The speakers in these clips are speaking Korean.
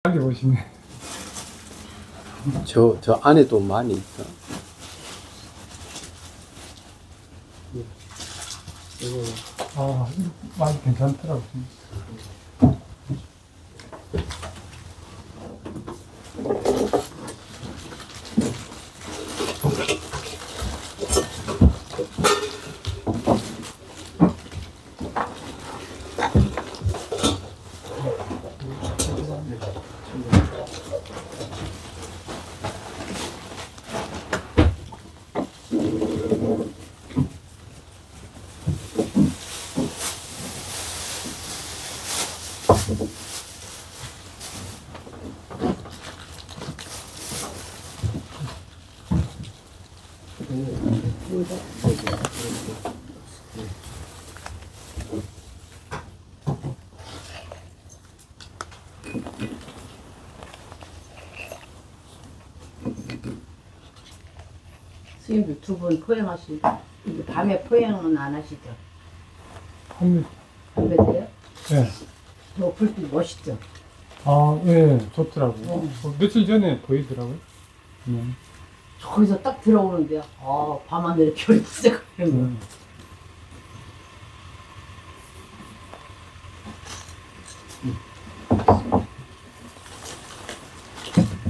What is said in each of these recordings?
빨리 보시네. 저 안에도 많이 있어. 아, 많이 괜찮더라고. 스님들 두 분 포행하시죠? 밤에 포행은 안 하시죠? 밤에 돼요? 네. 불빛 멋있죠? 아, 예, 좋더라고요. 며칠 전에 보이더라고요. 저기서 딱 들어오는데요. 밤하늘에 별이 진짜 그런 거.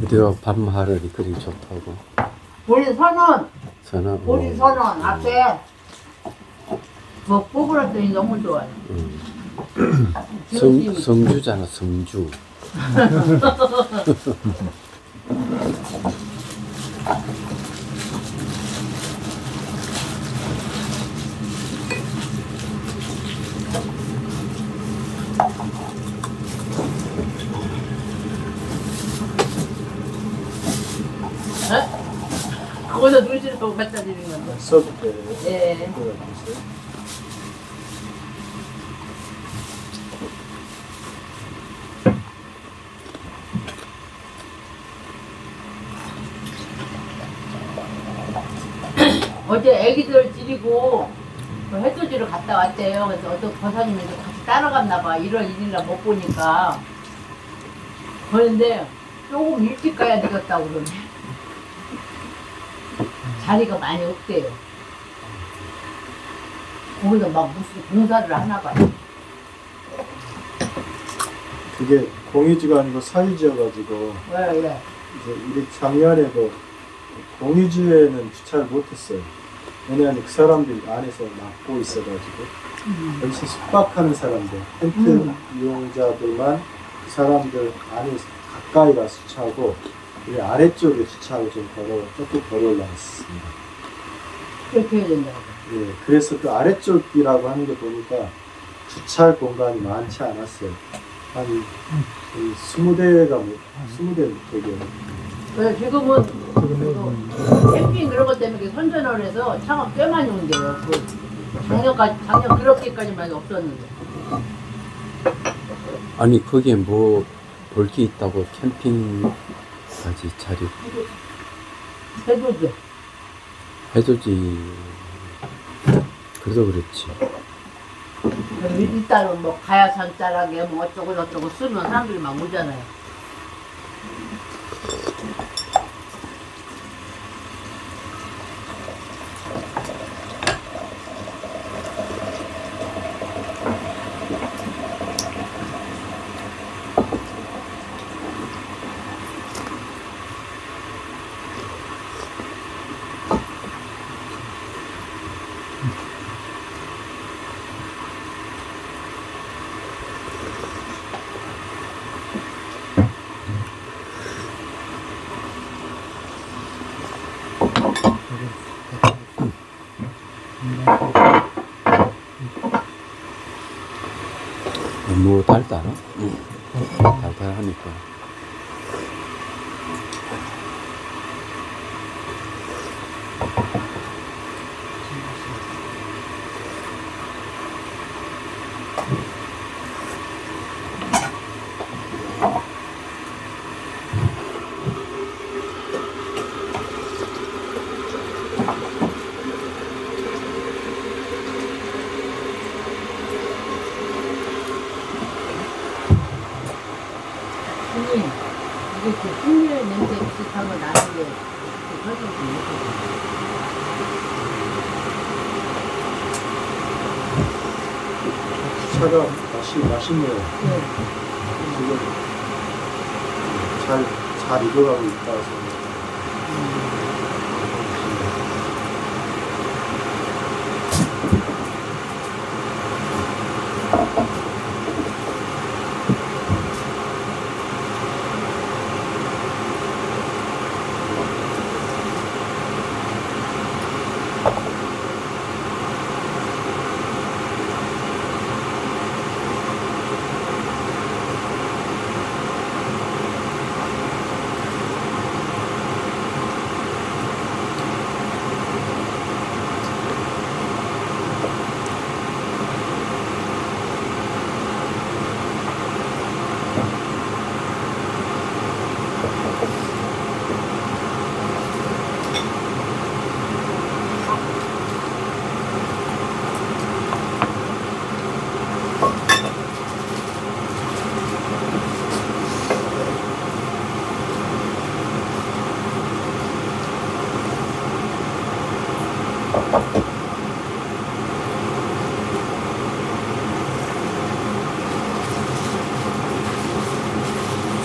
어디가 밤하늘이 그리 좋다고. 우리 선원! 우리 선원 앞에 뭐 뽑으랬더니 너무 좋아요. 성주잖아, 성주. 거기서 눈치를 갖다 드리는 건데. 써볼게. 예. 어제 애기들 데리고 해돋이를 갔다 왔대요. 그래서 어떤 거사님이 같이 따라갔나 봐. 1월 1일날 못 보니까. 그런데 조금 일찍 가야 되겠다고 그러네. 자리가 많이 없대요. 거기서 막 무슨 공사를 하나 봐요. 그게 공유지가 아니고 사유지여가지고 왜? 이제 우리 작년에도 공유지에는 주차를 못했어요. 왜냐하면 그 사람들이 안에서 막고 있어가지고 여기서 숙박하는 사람들, 텐트 이용자들만 그 사람들 안에 가까이 가서 주차하고 우리 아래쪽에 주차하고 조금 걸어 올라갔습니다. 그렇게 해야 된다고. 예, 그래서 그 아래쪽이라고 하는 거 보니까 주차할 공간이 많지 않았어요. 한 20대가 20대 되게. 그래서 지금은 캠핑 그런 것 때문에 선전을 해서 차가 꽤 많이 온대요. 작년 그렇게까지만 없었는데. 아니, 거기에 뭐 볼 게 있다고 캠핑까지 자리. 해돋이. 해돋이. 그래도 그렇지. 일단은 뭐 가야산 자락에 뭐 어쩌고 저쩌고 쓰면 사람들이 막 오잖아요. 너무 달달하? 달달하니까. 이렇게 풍류의 냄새 비슷한 거 나는 게 터지지. 차가 맛있네요. 네. 지금 잘 익어가고 있다 생각합니다.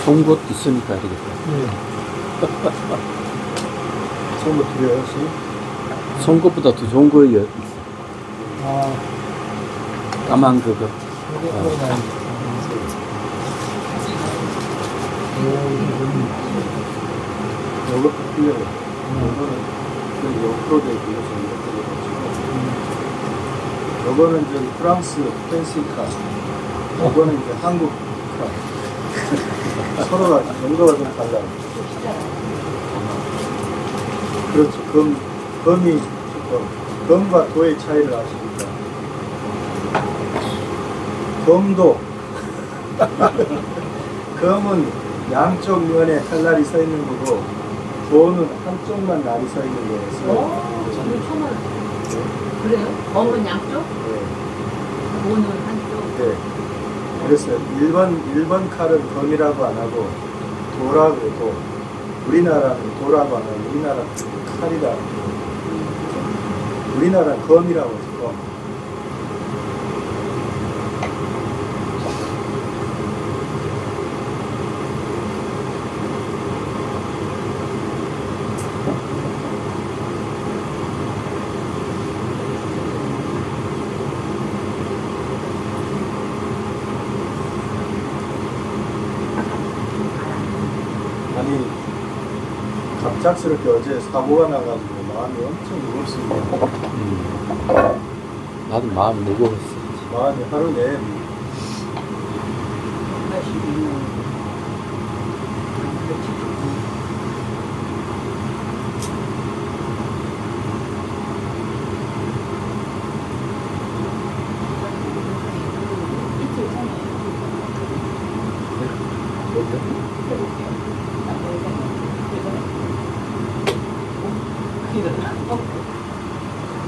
송곳 있으니까 되겠다. 예. 좋은 거 드려요, 선생님? 송곳보다 더 좋은 거예요. 아, 까만 그거. 이거 들어가야 이것도 틀려요. 이거는 그 옆으로 되어 있어서 이렇게 돼가지고. 이거는 저기 프랑스 펜시카. 이거는 이제 한국 카. 서로가 정도가 좀 달라요. 그렇죠. 검이 조금, 검과 도의 차이를 아시니까. 검도, 검은 양쪽 면에 칼날이 서 있는 거고, 도는 한쪽만 날이 서 있는 거였어요. 저는 처음 알았어요. 그래요? 검은 양쪽? 네. 오는 한쪽? 네. 그래서 일본 칼은 검이라고 안 하고 도라고 도. 우리나라는 도라고 안 하고 우리나라는 칼이라고. 우리나라는 검이라고 하죠. 검. 아니 갑작스럽게 어제 사고가 나가지고 마음이 엄청 무겁습니다. 나도 마음 무거웠어. 마음이 하루 내내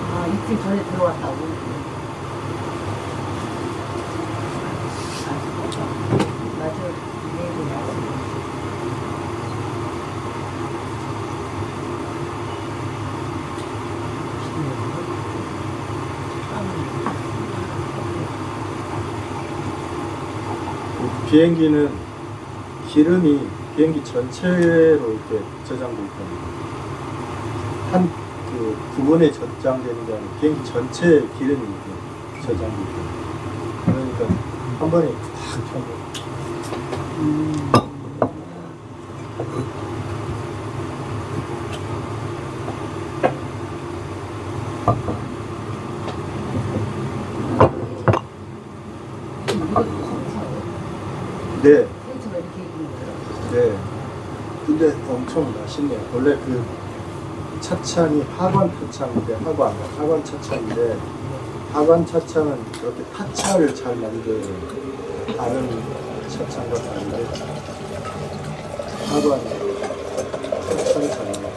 아, 이틀 전에 들어왔다고. 맞아. 내일 왔어. 비행기는 기름이 비행기 전체로 이렇게 저장돼 있답니다. 한 그 부분에 저장되는 게 아니라 비행기 전체에 기름이 이렇게 저장돼 있답니다. 그러니까 한 번에 탁 펴고. 네. 텐트가 이렇게 입는 거예요. 네. 근데 엄청 맛있네요. 원래 그 차창이 하관 타창인데, 하관 차창인데, 하관 차창은 그렇게 타차를 잘 만드는 다른 차창과 다른데, 하관 타창이 잘 만들어요.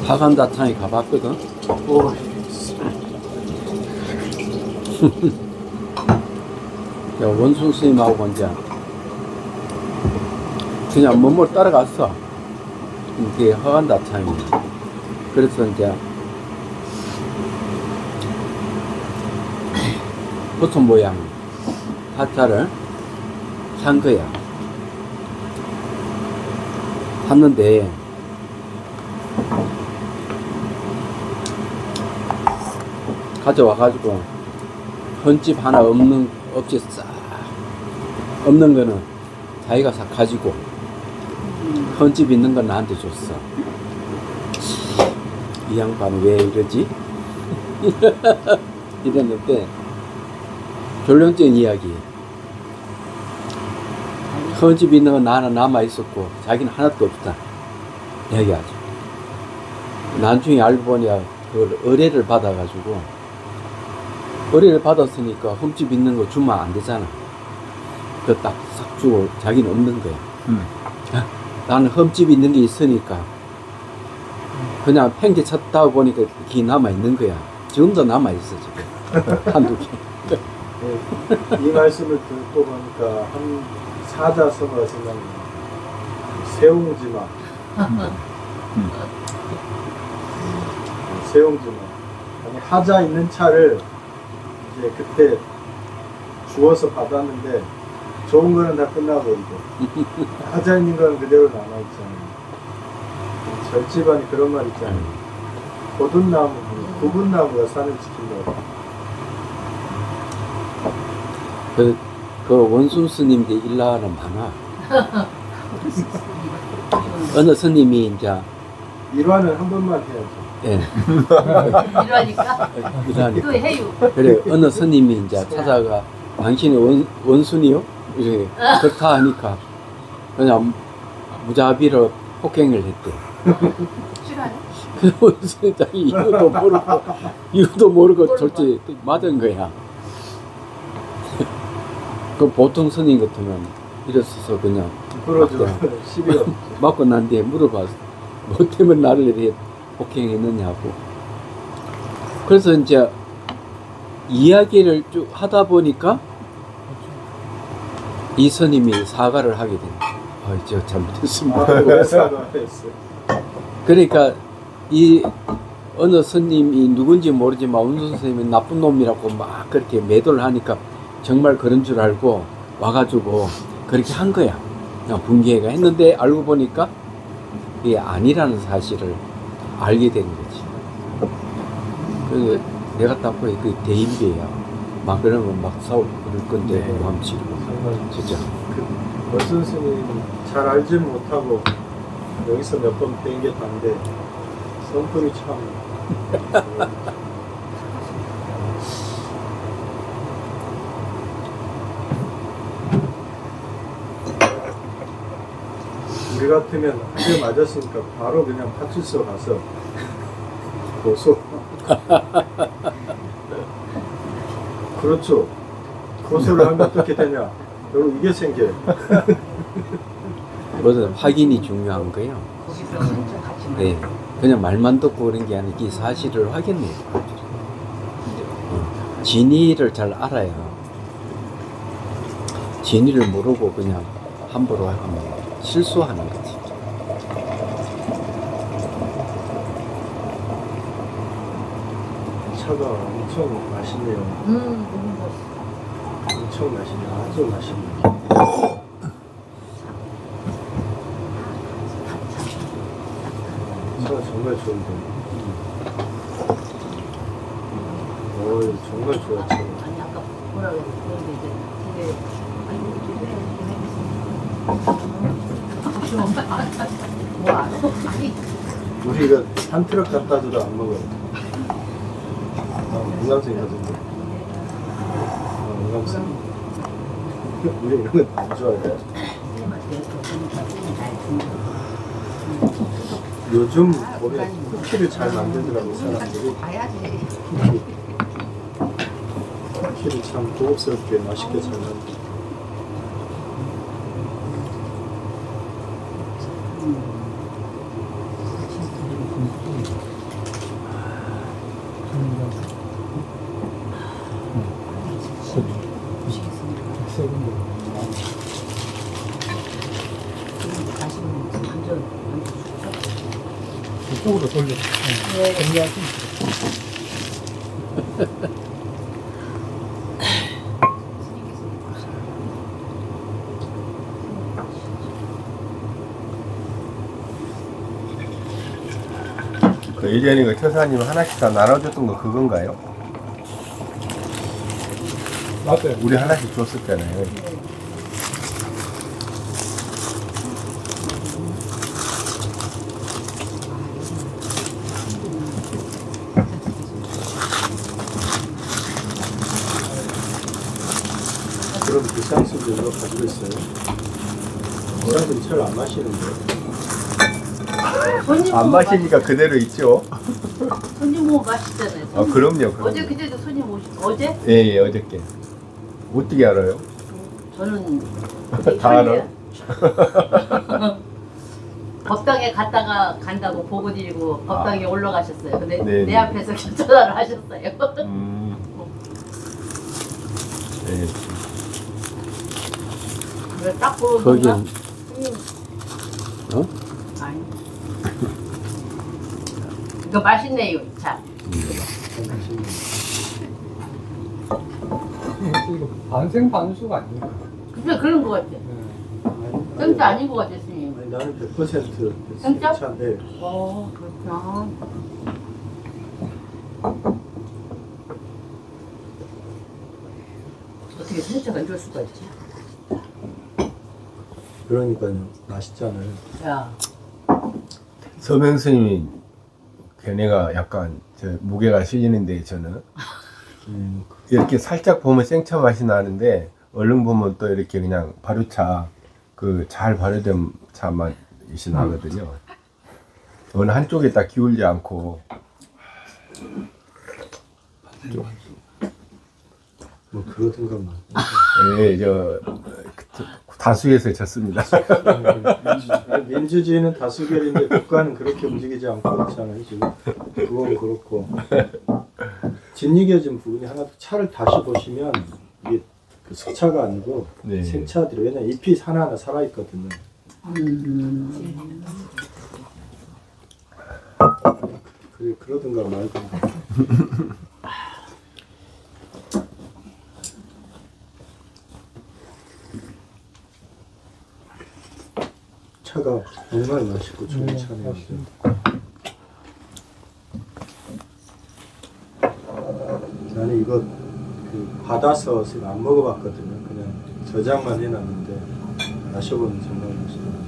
화관다창에 가봤거든. 오, 원순 스님하고 이제 그냥 몸을 따라갔어. 이게 화관다창이. 그래서 이제 포천 모양 타짜를 산 거야. 샀는데 가져와가지고 헌집 하나 없이 싹 없는 거는 자기가 싹 가지고 헌집 있는 건 나한테 줬어. 이 양반은 왜 이러지? 이랬는데 결론적인 이야기. 헌집 있는 건 나는 남아 있었고 자기는 하나도 없다 이야기하죠. 나중에 알고 보니까 그걸 의뢰를 받아가지고 의뢰를 받았으니까 흠집 있는 거 주면 안 되잖아. 그 딱 싹 주고 자기는 없는 거야. 나는 흠집 있는 게 있으니까 그냥 팽개 쳤다 보니까 기 남아 있는 거야. 지금도 남아 있어 지금 한두 개. 이 말씀을 듣고 보니까 한 사자성어가 생각나요. 세옹지마. 세옹지마. 아니 하자 있는 차를 이제 그때 주워서 받았는데 좋은 거는 다 끝나버리고 하자 있는 거는 그대로 남아있잖아요. 절 집안이 그런 말 있잖아요. 고든 나무, 굵은 나무가 산을 지킨다고. 그 원순 스님들 일화는 많아. 어느 스님이 이제 일화는 한 번만 해야죠. 예. 이러니까 일하니까. 또 해요. 그래 어느 스님이 이제 찾아가 당신이 원순이요? 이렇게 그렇다 하니까 그냥 무자비로 폭행을 했대. 싫어요? 그 원순이 자기 이유도 모르고 절대 맞은 거야. 그 보통 스님 같으면 이랬어서 그냥 부러져. 시비가 없죠. 맞고 난 뒤에 물어봤어. 뭐 때문에 나를 이렇게 폭행했느냐고. 그래서 이제 이야기를 쭉 하다 보니까 이 스님이 사과를 하게 된 거야. 제가 잘못했습니다. 왜 사과했어요? 그러니까 이 어느 스님이 누군지 모르지만 원순 스님이 나쁜 놈이라고 막 그렇게 매도를 하니까 정말 그런 줄 알고 와가지고 그렇게 한 거야. 그냥 분개가 했는데 알고 보니까 이게 아니라는 사실을 알게 된 거지. 그래서 내가 딱 보니 그 대인배야. 막 그러면 막 싸우고 그럴 건데 네. 마음치고 진짜. 그 원순 스님 잘 알지 못하고 여기서 몇 번 땡겼는데 성품이 참. 우리 같으면 한 대 맞았으니까 바로 그냥 파출소 가서 고소. 그렇죠. 고소를 하면 어떻게 되냐? 여러분 이게 생겨요. 뭐든 확인이 중요한 거예요. 거기서 같이 네, 그냥 말만 듣고 그런 게 아니라 이 사실을 확인해요. 진위를 잘 알아야. 진위를 모르고 그냥 함부로 하면 실수하는 거지. 차가 엄청 맛있네요. 너무 맛있어. 엄청 맛있네요. 아주 맛있네요. 차가 정말 좋은데. 오, 정말 좋아, 차가. 아니 아까 뭐라 그랬는데 이제 집에 아이고 집에 뭐 알아? 아니 우리가 한 트럭 갖다 줘도 안 먹어요. 문감생이거든요. 문감생. 우리 이런 건 안 좋아해요. 요즘 보면 쿠키를 잘 만들더라고 사람들이. 봐야지. 쿠키를 참 고급스럽게 맛있게 잘 만들어. 이쪽으로 돌려. 네. 정리하시면 돼요. 그 예전에 그 처사님 하나씩 다 나눠줬던 거 그건가요? 맞아요. 우리 하나씩 줬었잖아요. 그럼 비상수도 이거 가지고 있어요? 비상수는 잘 안 마시는데. 손님 안 보고 마시니까 그대로 있죠. 손님 보고 마시잖아요. 아, 그럼요. 어제 그제도 손님 어제? 예, 어저께. 어떻게 알아요? 저는 다 알아? 법당에 간다고 보고 드리고 법당에 올라가셨어요. 근데 네, 내 네. 앞에서 전화를 하셨어요. 네. 그걸 딱 보고 거긴, 손님 어? 아니 이거 맛있네요. 자 이거 반생 반수가 아니에요. 근데 그런 거 같아. 진짜 아닌 것 같아, 스님. 아니, 나는 100% 진짜? 네. 그렇구나. 어떻게 생차가 이럴 수가 있지? 그러니까요. 맛있잖아요. 야, 서명 스님이 걔네가 약간 무게가 실리는데 저는 이렇게 살짝 보면 생차 맛이 나는데 얼른 보면 또 이렇게 그냥 발효차 그 잘 발효된 차 맛이 나거든요. 어느 한쪽에 딱 기울지 않고 뭐 그러든가 예, 다수에서 졌습니다. 민주주의는 다수결인데 국가는 그렇게 움직이지 않고 있잖아요 지금. 그건 그렇고 진리겨진 부분이 하나 차를 다시 보시면 이게 그 속차가 아니고 네. 생차들이 왜냐면 잎이 하나하나 살아있거든요. 그래 그러든가 말든가. 차가 정말 맛있고 좋은 차네요. 나는 이거 그 받아서 안 먹어봤거든요. 그냥 저장만 해놨는데 마셔보면 정말 맛있더라고요.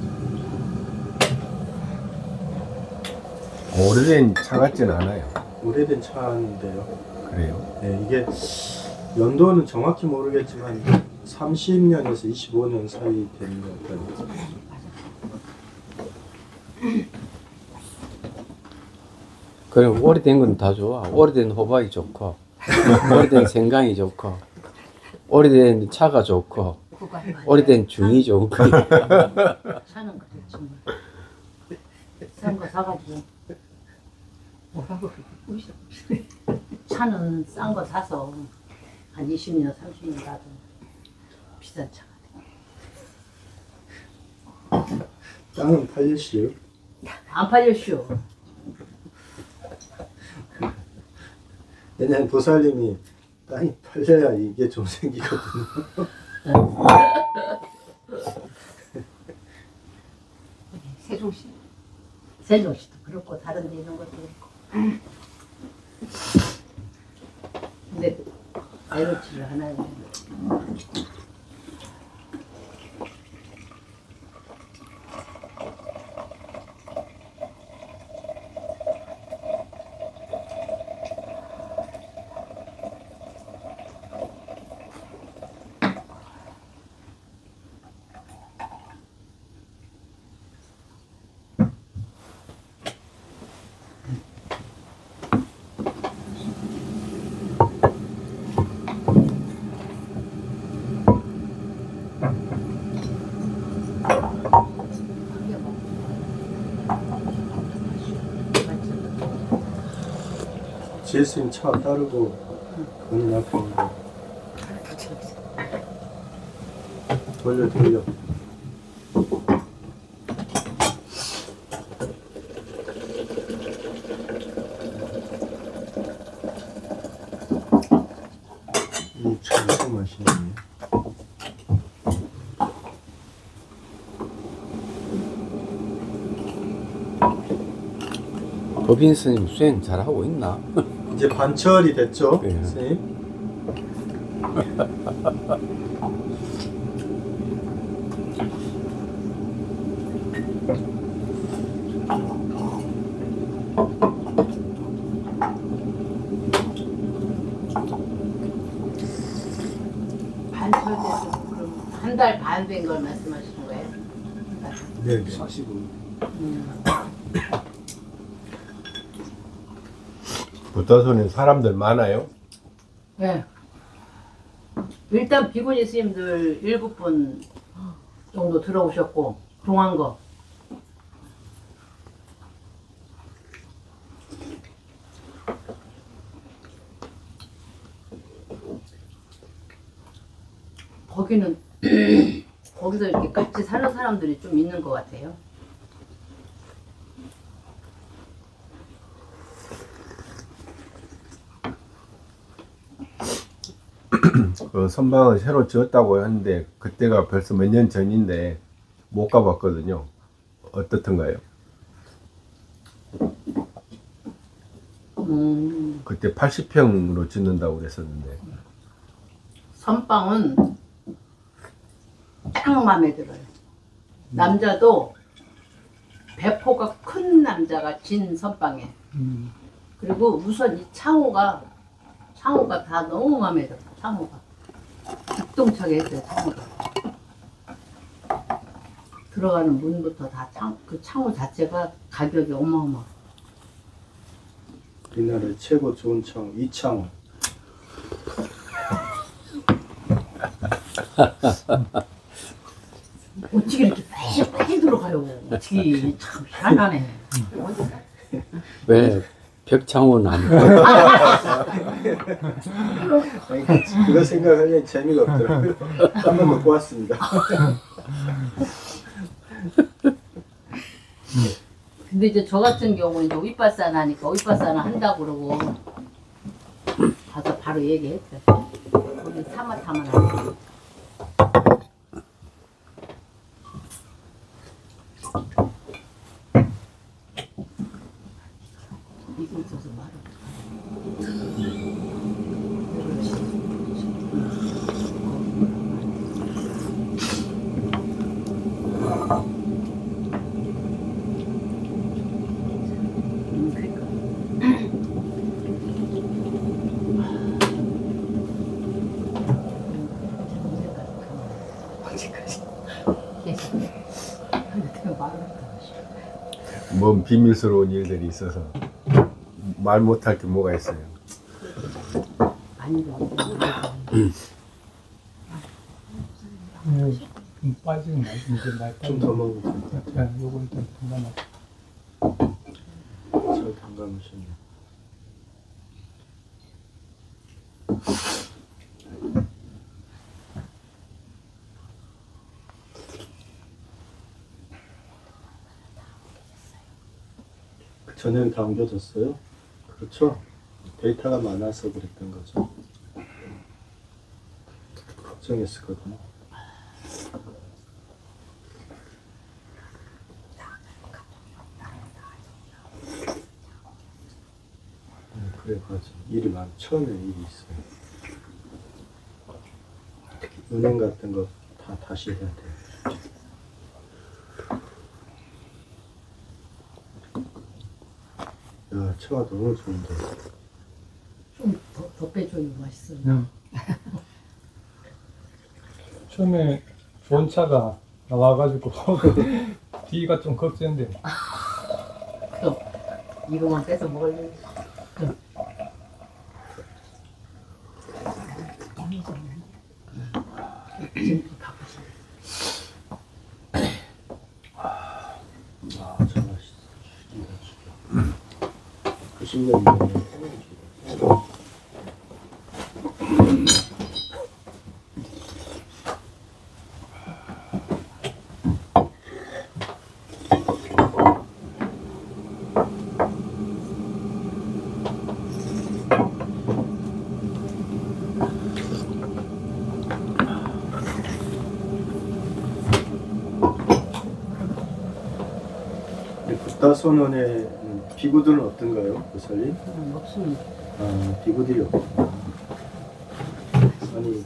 오래된 차 같진 않아요. 오래된 차인데요. 그래요? 네, 이게 연도는 정확히 모르겠지만 30년에서 25년 사이 되는 것 같아요. 그럼 오래된 건 다 좋아. 오래된 호박이 좋고, 오래된 생강이 좋고, 오래된 차가 좋고, 오래된 중이 좋고. 차는 그렇지. 싼 거 사가지고. 차는 싼 거 사서 한 20년, 30년 가도 비싼 차가 돼. 땅은 팔렸어요. 안 팔렸슈. 왜냐면 보살님이 땅이 팔려야 이게 좀 생기거든요. 세종시도 그렇고 다른 데 있는 것도 그렇고. 근데 에로치를 하나요. 지혜스님 차 따르고 그건 앞에 돌려. 법인 스님 수행 잘하고 있나? 이제 관철이 됐죠, 네. 선생님? 반철돼서 그럼 한 달 반 된 걸 말씀하시는 거예요? 네, 45. 부타손에 사람들 많아요? 네. 일단 비구니 스님들 7분 정도 들어오셨고 동안거 거기는 거기서 이렇게 같이 사는 사람들이 좀 있는 것 같아요. 그 선방을 새로 지었다고 했는데 그때가 벌써 몇 년 전인데 못 가봤거든요. 어떻던가요? 그때 80평으로 짓는다고 그랬었는데. 선빵은 딱 마음에 들어요. 남자도 배포가 큰 남자가 진 선빵에. 그리고 우선 이 창호가 다 너무 마음에 들어. 창호가 기똥차게 했어요. 창호가 들어가는 문부터 다 그 창호 자체가 가격이 어마어마. 우리나라의 최고 좋은 창호 이창호. 어떻게 이렇게 빨리 들어가요. 어떻게 참 희한하네. 왜 벽창호는 안 돼? 아니, 그거 생각하면 재미가 없더라고요. 한 번 먹고 왔습니다. 근데 이제 저 같은 경우는 이제 윗바산 하니까 윗바산 한다고 그러고 가서 바로 얘기했죠. 거기 사마타만 하고. 이거 있어서 말아. 뭔 비밀스러운 일들이 있어서 말 못할 게 뭐가 있어요. 아니요. 좀 빠지는 거 이제 날 좀 더 먹으면 돼요. 자, 요거 일단 담가놔. 잘 담가놓으셨네. 그 전에는 다 옮겨졌어요? 그렇죠? 데이터가 많아서 그랬던 거죠. 걱정했었거든요. 그래 맞아. 일이 많아. 처음에 일이 있어요. 은행 같은 거 다 다시 해야 돼. 야, 차가 너무 좋은데. 좀 더 빼줘요. 맛있어요. 처음에 좋은 차가 나와가지고 뒤가 좀 걱정돼. 그럼 이거만 빼서 먹을래? 지금 바쁘시. 아, 저 맛있어. 그 10년 전에. 붓다선원의 비구들은 어떤가요, 보살님? 없습니다. 아, 비구들이 없구나. 아니,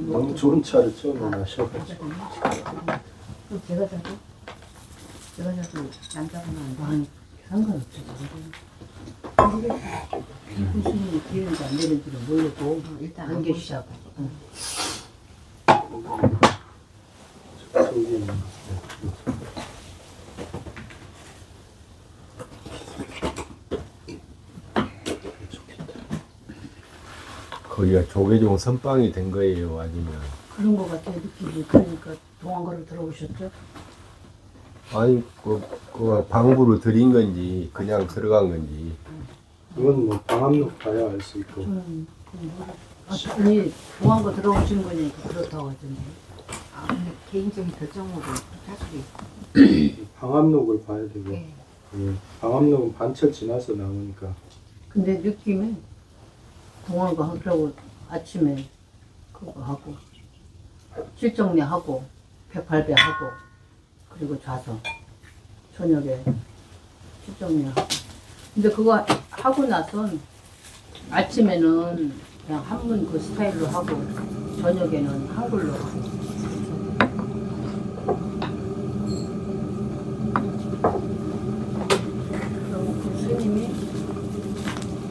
너무 좋은 차를 처음에 마셔가지고. 제가 자도 남자가 나는 상관없죠. 무슨 기회가 안 되는 줄은 모르고 일단 안겨주자고. 저기 있는 거. 거기가 조계종 선빵이 된 거예요, 아니면? 그런 거 같아요, 느낌이. 그러니까 동안거를 들어오셨죠? 아니, 그 방부로 들인 건지, 그냥 들어간 건지. 그건 뭐 방암록 봐야 알 수 있고. 아니, 동안거 들어오신 거니까 그렇다고 하던데. 개인적인 결정으로 사실이 방암록을 봐야 되고. 네. 방암록은 반철 지나서 나오니까. 근데 느낌에 동안거 하려고 아침에 그거 하고, 실정리 하고, 108배 하고, 그리고 좌서 저녁에 실정리 하고. 근데 그거 하고 나선 아침에는 그냥 한문 그 스타일로 하고, 저녁에는 한글로 하고. 그럼 그 스님이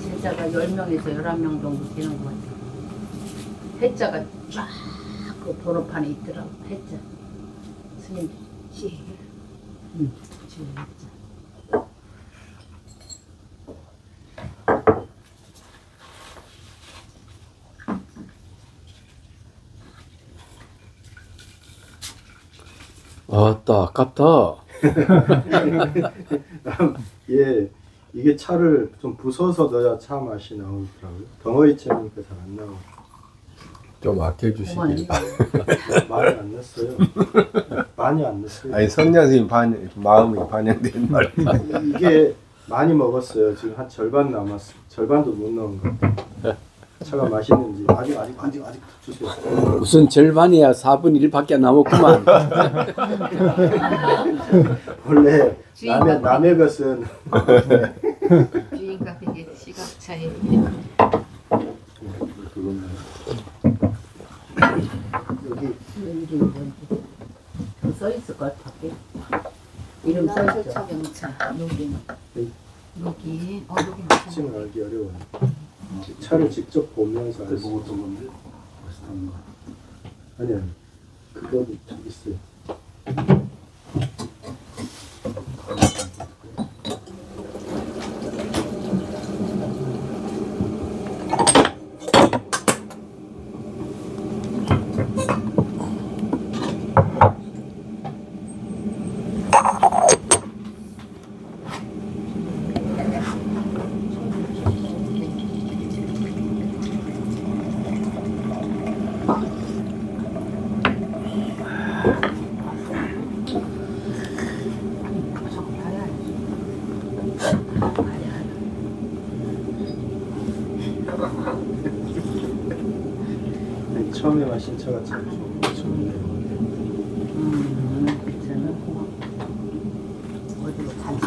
제자가 10명에서 11명 정도 되는 것 같아요. 해자가 쫙 그 번호판에 있더라고, 해자. 스님. 시 응, 지금 해자. 아따, 아깝다. 예, 이게 차를 좀 부숴서 넣어야 차 맛이 나오더라고요. 덩어리째니까 잘 안 나오고. 좀 아껴주시길. 많이 안 넣었어요. 많이 안 넣었어요. 아니, 선녀님 마음이 반영된 말. 이게 많이 먹었어요. 지금 한 절반 남았어요. 절반도 못 넣은 것 같아요. 차가 맛있는지 아직 주세요. 무슨 절반이야 4분의 1밖에 안 남았구만. 원래 남의 것은 주인과 그게 시각차이 그건 여기 이름이 뭔지 좀 써있을 것 같아. 이름 써있죠. 철차 명차 여기 여기 여기 특징을 알기 어려워요. 차를 직접 보면서 알 수 있어요. 건데 비슷한 거. 아니 그거 저기 있어요. 처음에 마신 차가 참 좋네요. 괜찮아. 어디로 가지?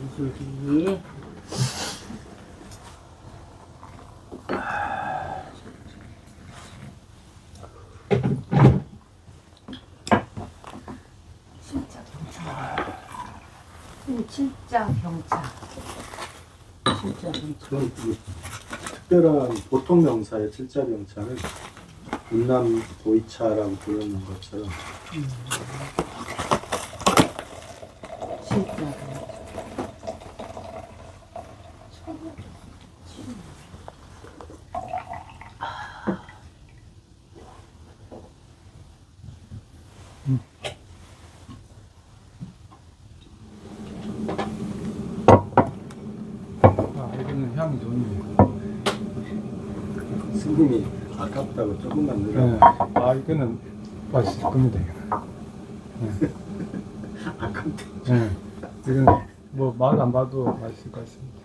이슬기. 진짜 경차 진짜 경차 진짜 괜찮아. 그런 특별한 보통 명사의 칠자병차는 운남 보이차라고 부르는 것처럼 진짜 괜찮아. 아, 이거는 향이 좋네. 스님이 아깝다고 조금만 네. 넣으라고 아, 이거는 맛있을 겁니다. 이거는. 아깝다. 네. 이건 뭐 맛 안 봐도 맛있을 것 같습니다.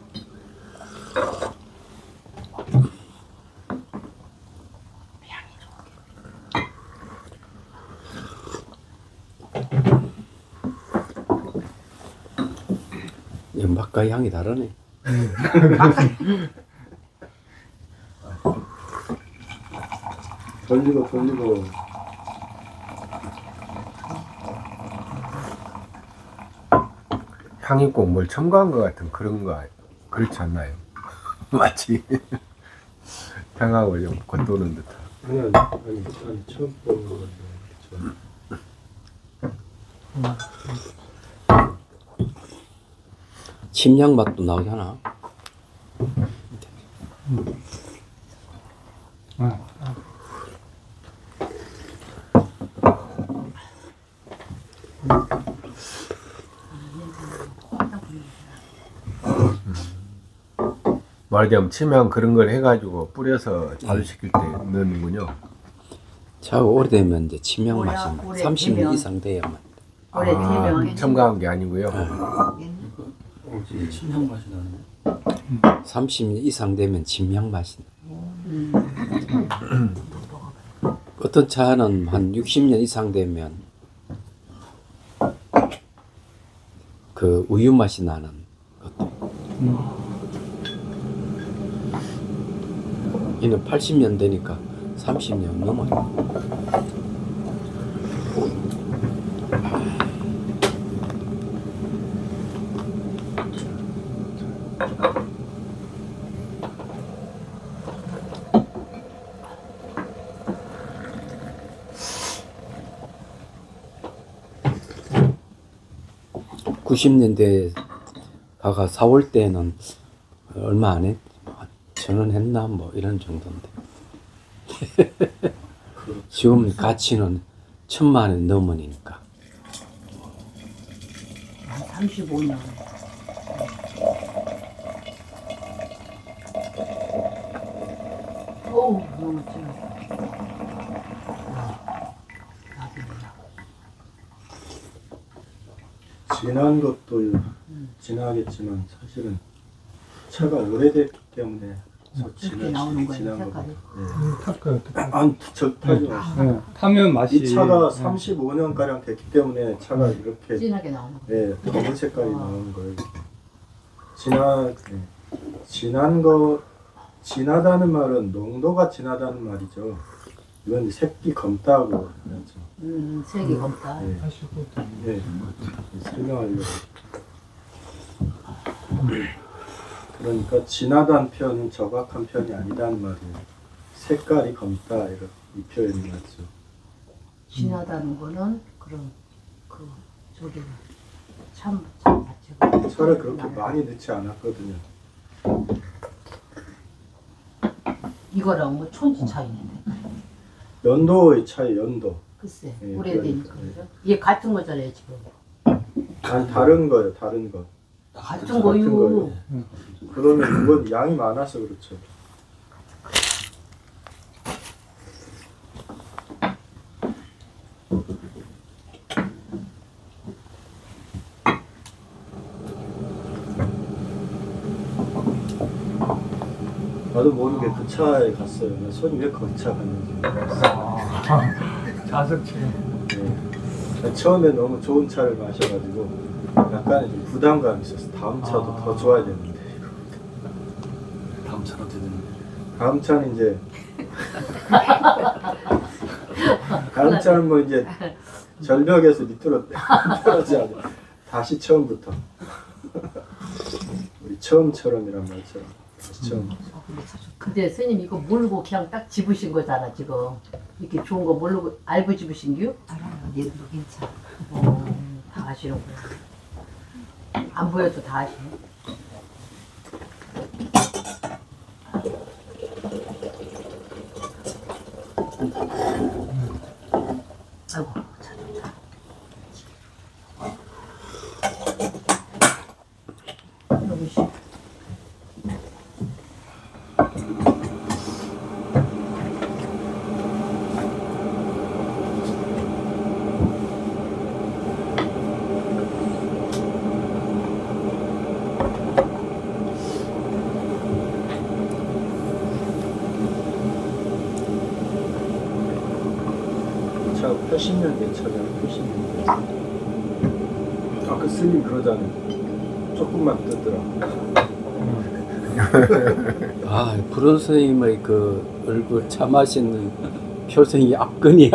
연박과 향이 다르네. 돌리고 돌리고. 향이 꼭 뭘 첨가한 것 같은 그런 거 그렇지 않나요? 마치 향하고 좀 겉도는 듯한. 아니 처음 보는 거 같아요. 침향 맛도 나오잖아. 말하자면 침향 그런 걸 해가지고 뿌려서 자주시킬 때 넣는군요. 자, 오래되면 이제 침향 오래- 맛이 오래 30년 되면. 이상 돼야만. 오래 되면 첨가한 게 아니고요. 침향 맛이 나네. 30년 이상 되면 침향 맛이 나. 어떤 차는 한 60년 이상 되면 그 우유 맛이 나는 것도. 얘는 80년 되니까 30년 넘어요. (90년대) 가가 4월 때는 얼마 안 했, 1,000원 했나 뭐 이런 정도인데 지금 가치는 1,000만 원 넘으니까. 35년. 어우, 너무 찔러. 진한 것도 진하겠지만 사실은 차가 오래됐기 때문에 이렇게 나오는 거예요, 진한 색깔이. 탈까요? 안 타지 마시고. 네, 타면 맛이. 이 차가 35년 가량 됐기 때문에 차가 이렇게 진하게 나오는 거예요. 검은 색깔이 나오는 거예요. 진한 거 진하다는 말은 농도가 진하다는 말이죠. 이건 색이 검다고 하죠. 색이 검다. 네. 하시고. 네. 설명하려고. 그러니까 진하다는 표현은 정확한 표현이 아니다는 말이에요. 색깔이 검다 이런 이 표현이 맞죠. 진하다는 거는 그런 그 저기 참 자체가 차를 그렇게 많이 넣지 않았거든요. 이거랑 뭐 촌지 차이네. 연도의 차이 연도. 글쎄 예, 오래되니까 그러니까, 그죠? 이게 같은 거잖아요 지금. 아니 다른 거예요, 다른 거. 같은 거요. 거예요. 그러면 이건 양이 많아서 그렇죠. 나도 모르게 그 차에 갔어요. 나 손이 왜 거기 차 갔는지. 자석체. 네. 처음에 너무 좋은 차를 마셔가지고 약간 좀 부담감이 있었어. 다음 차도 더 좋아야 되는데. 다음 차로 되는. 다음 차는 이제 다음 차는 뭐 이제 절벽에서 밑으로 떨어져야 돼. 다시 처음부터. 우리 처음처럼이란 말처럼 다시 처음. 근데 스님 이거 모르고 그냥 딱 집으신 거잖아 지금. 이렇게 좋은 거 모르고 알고 집으신 겨? 알아요. 얘도 괜찮아. 다 아시는구나. 안 보여도 다 아시네. 아이고 차 좋다. 여기 씨. 차가 80년대 차잖아. 80년대. 아까 스님 그러잖아요. 조금만 뜨더라. 아, 불원 선생님의 그 얼굴 차 마시는 표정이 압권이야.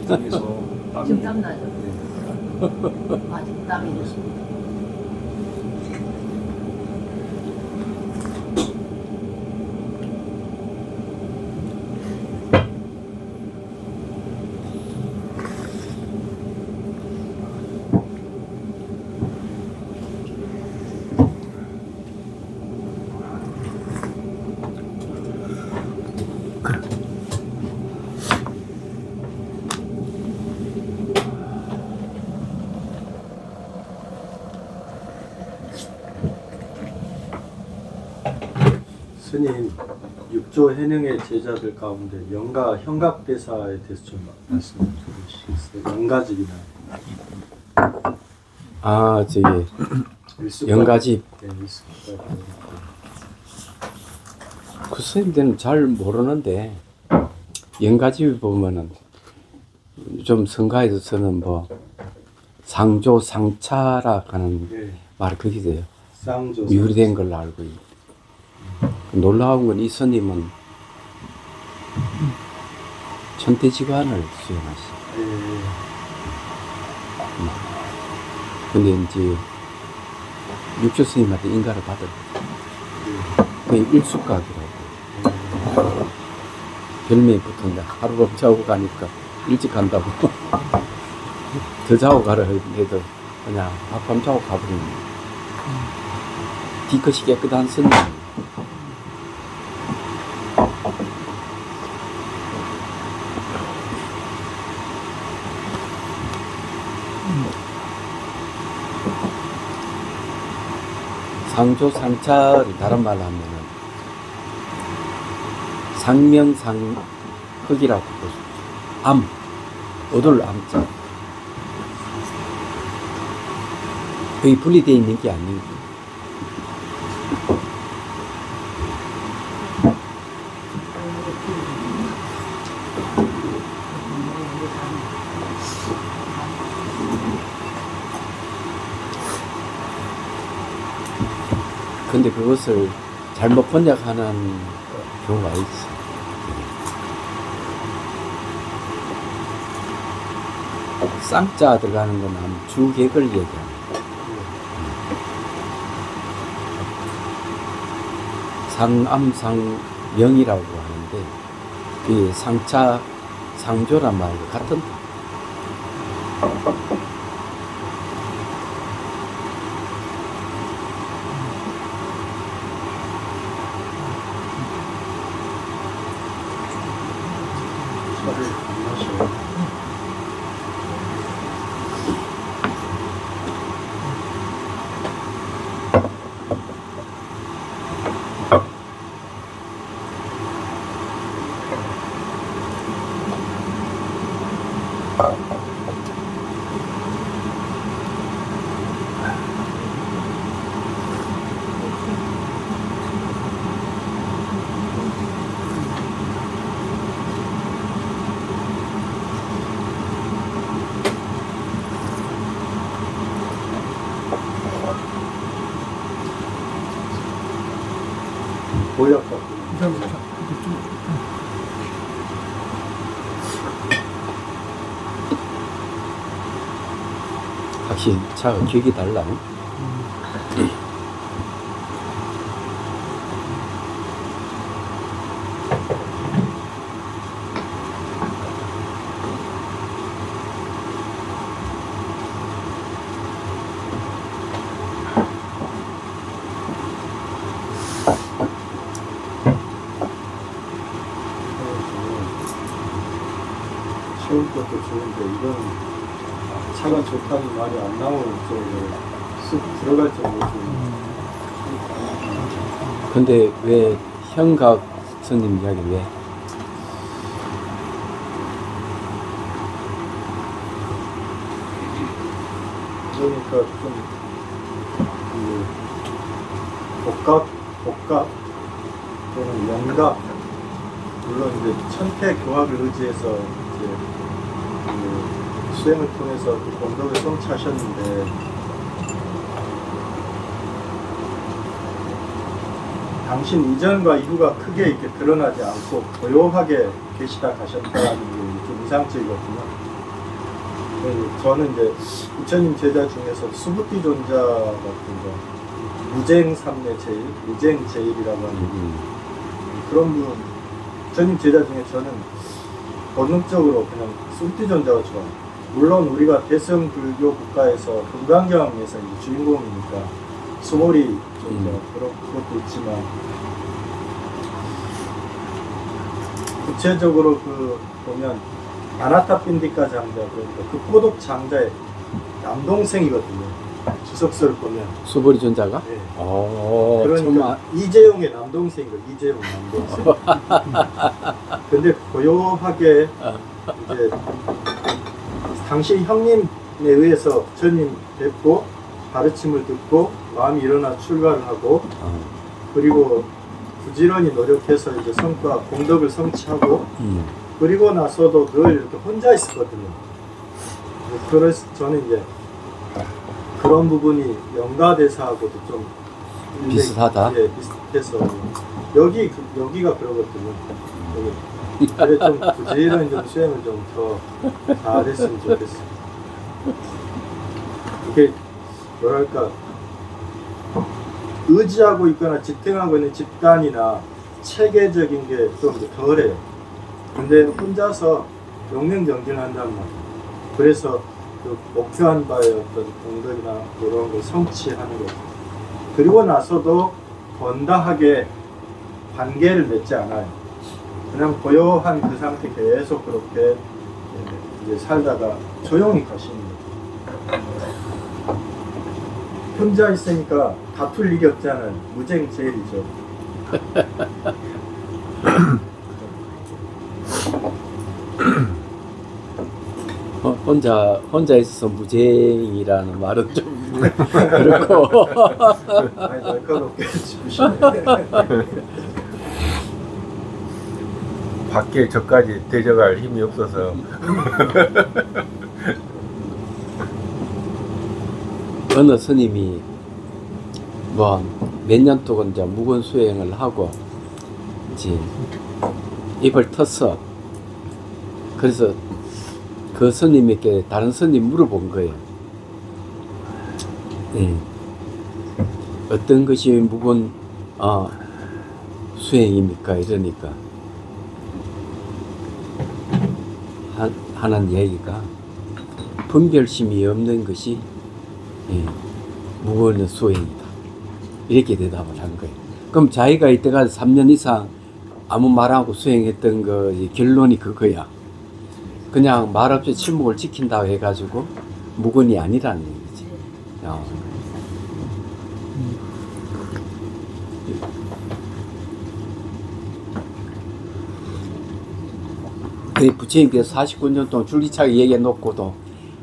땅에서 지금 땀나죠? 아직 땀이 스님 육조 해능의 제자들 가운데 영가 현각대사에 대해서 좀 말씀 주시겠어요? 영가집이나 아, 저기 일숙 영가집. 네, 일숙 그 선생님들은 잘 모르는데 영가집에 보면은 좀 성가에서는 뭐 상조 상차라 하는 네, 말이 그게 돼요. 쌍조 유리된 걸로 알고 있고. 놀라운 건 이 스님은 천태지관을 수행하시. 네, 근데 이제 육조 스님한테 인가를 받을. 그 일숙각이라고. 별명이 붙은데 하룻밤 자고 가니까 일찍 간다고. 더 자고 가라 해도 그냥 하룻밤 자고 가버리는. 뒤끝이 깨끗한 스님. 상조 상차를 다른 말로 하면은 상명상흑이라고 보죠. 암, 어돌 암자. 거의 분리되어 있는 게 아니고. 근데 그것을 잘못 번역하는 경우가 있어. 쌍자 들어가는 건 주객을 얘기합니다. 상암상명이라고 하는데 이 상차 상조란 말과 같은. 차를 안 마셔요. 보약 같은 확실히 차가 격이 달라. 쉬운 것도 좋은데 이건 차가 좋다는 말이 안 나오는 쪽으로 쑥 들어갈 정도로 좀 근데 왜 현각 스님 이야기 왜? 그러니까 좀 복각 또는 영각 물론 이제 천태 교학을 의지해서 이제 그 수행을 통해서 그 공덕을 성취하셨는데 당신 이전과 이후가 크게 이렇게 드러나지 않고 고요하게 계시다 가셨다는 게 좀 이상적이거든요. 저는 이제 부처님 제자 중에서 수부띠 존자 같은 거, 무쟁 삼내 제일, 무쟁 제일이라고 하는 그런 분, 부처님 제자 중에 저는 본능적으로 그냥 수부띠 존자가 좋아요. 물론 우리가 대성 불교 국가에서 금강경에서 이제 주인공이니까 수보리 존자 그런 것도 있지만 구체적으로 그 보면 아나타핀디카 장자, 그러니까 그 포독 장자의 남동생이거든요. 주석서를 보면 수보리 존자가? 네. 참, 그러니까 이재용의 남동생이고 이재용 남동생. 근데 고요하게 이제 당신 형님에 의해서 부처님 뵙고 가르침을 듣고 마음이 일어나 출가를 하고 그리고 부지런히 노력해서 이제 성과 공덕을 성취하고 그리고 나서도 늘 이렇게 혼자 있었거든요. 그래서 저는 이제 그런 부분이 영가대사하고도 좀 비슷하다? 예, 비슷해서 여기가 그러거든요. 그래 좀 부지런히 좀 수행을 좀 더 잘했으면 좋겠어요. 이게 뭐랄까 의지하고 있거나 지탱하고 있는 집단이나 체계적인 게 좀 덜해요. 근데 혼자서 용맹정진한단 말이에요. 그래서 그 목표한 바의 어떤 공덕이나 이런 걸 성취하는 거죠. 그리고 나서도 번다하게 관계를 맺지 않아요. 그냥 고요한 그 상태 계속 그렇게 이제 살다가 조용히 가시는 거죠. 혼자 있으니까 다툴 일이 없잖아요. 무쟁제일이죠. 혼자 있어서 무쟁이라는 말은 좀 그렇고 아니 날카롭게 짚으시네. 밖에 저까지 대적할 힘이 없어서 어느 스님이 뭐 몇 년 동안 이제 무건 수행을 하고 이제 입을 텄어. 그래서 그 스님에게 다른 스님 물어본 거예요. 네. 어떤 것이 무건 수행입니까? 이러니까 하는 얘기가 분별심이 없는 것이 무건 수행이다. 이렇게 대답을 한 거예요. 그럼 자기가 이때까지 3년 이상 아무 말 안 하고 수행했던 거 결론이 그거야. 그냥 말없이 침묵을 지킨다고 해가지고 무건이 아니라는 얘기지. 부처님께서 49년 동안 줄기차게 얘기해 놓고도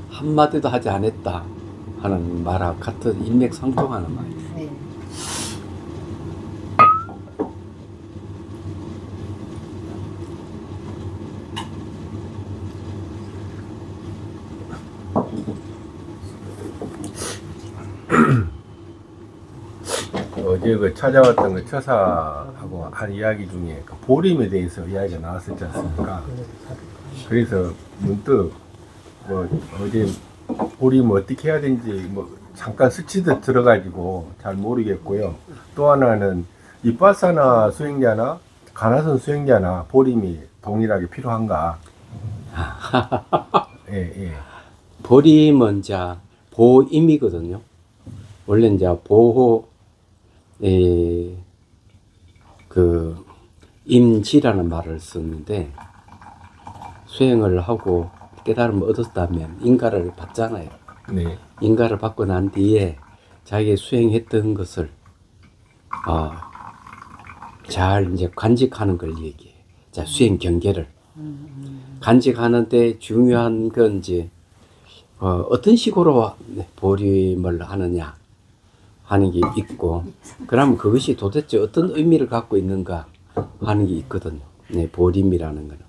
한마디도 하지 않았다 하는 말하고 같은 인맥상통하는 말이에요. 네. 어제 그 찾아왔던 그 처사하고 한 이야기 중에 그 보림에 대해서 이야기가 나왔었지 않습니까? 그래서 문득 뭐 어제 보림 어떻게 해야 되는지 뭐 잠깐 스치듯 들어가지고 잘 모르겠고요. 또 하나는 이빠사나 수행자나 가나선 수행자나 보림이 동일하게 필요한가? 예. 보림은 이제 보임이거든요. 원래 이제 보호 그 임지라는 말을 썼는데 수행을 하고 깨달음을 얻었다면 인가를 받잖아요. 네. 인가를 받고 난 뒤에 자기가 수행했던 것을 잘 이제 간직하는 걸 얘기해. 자, 수행 경계를 간직하는데 중요한 건 이제 어떤 식으로 보림을 하느냐 하는 게 있고, 그러면 그것이 도대체 어떤 의미를 갖고 있는가 하는 게 있거든요. 네, 보림이라는 거는.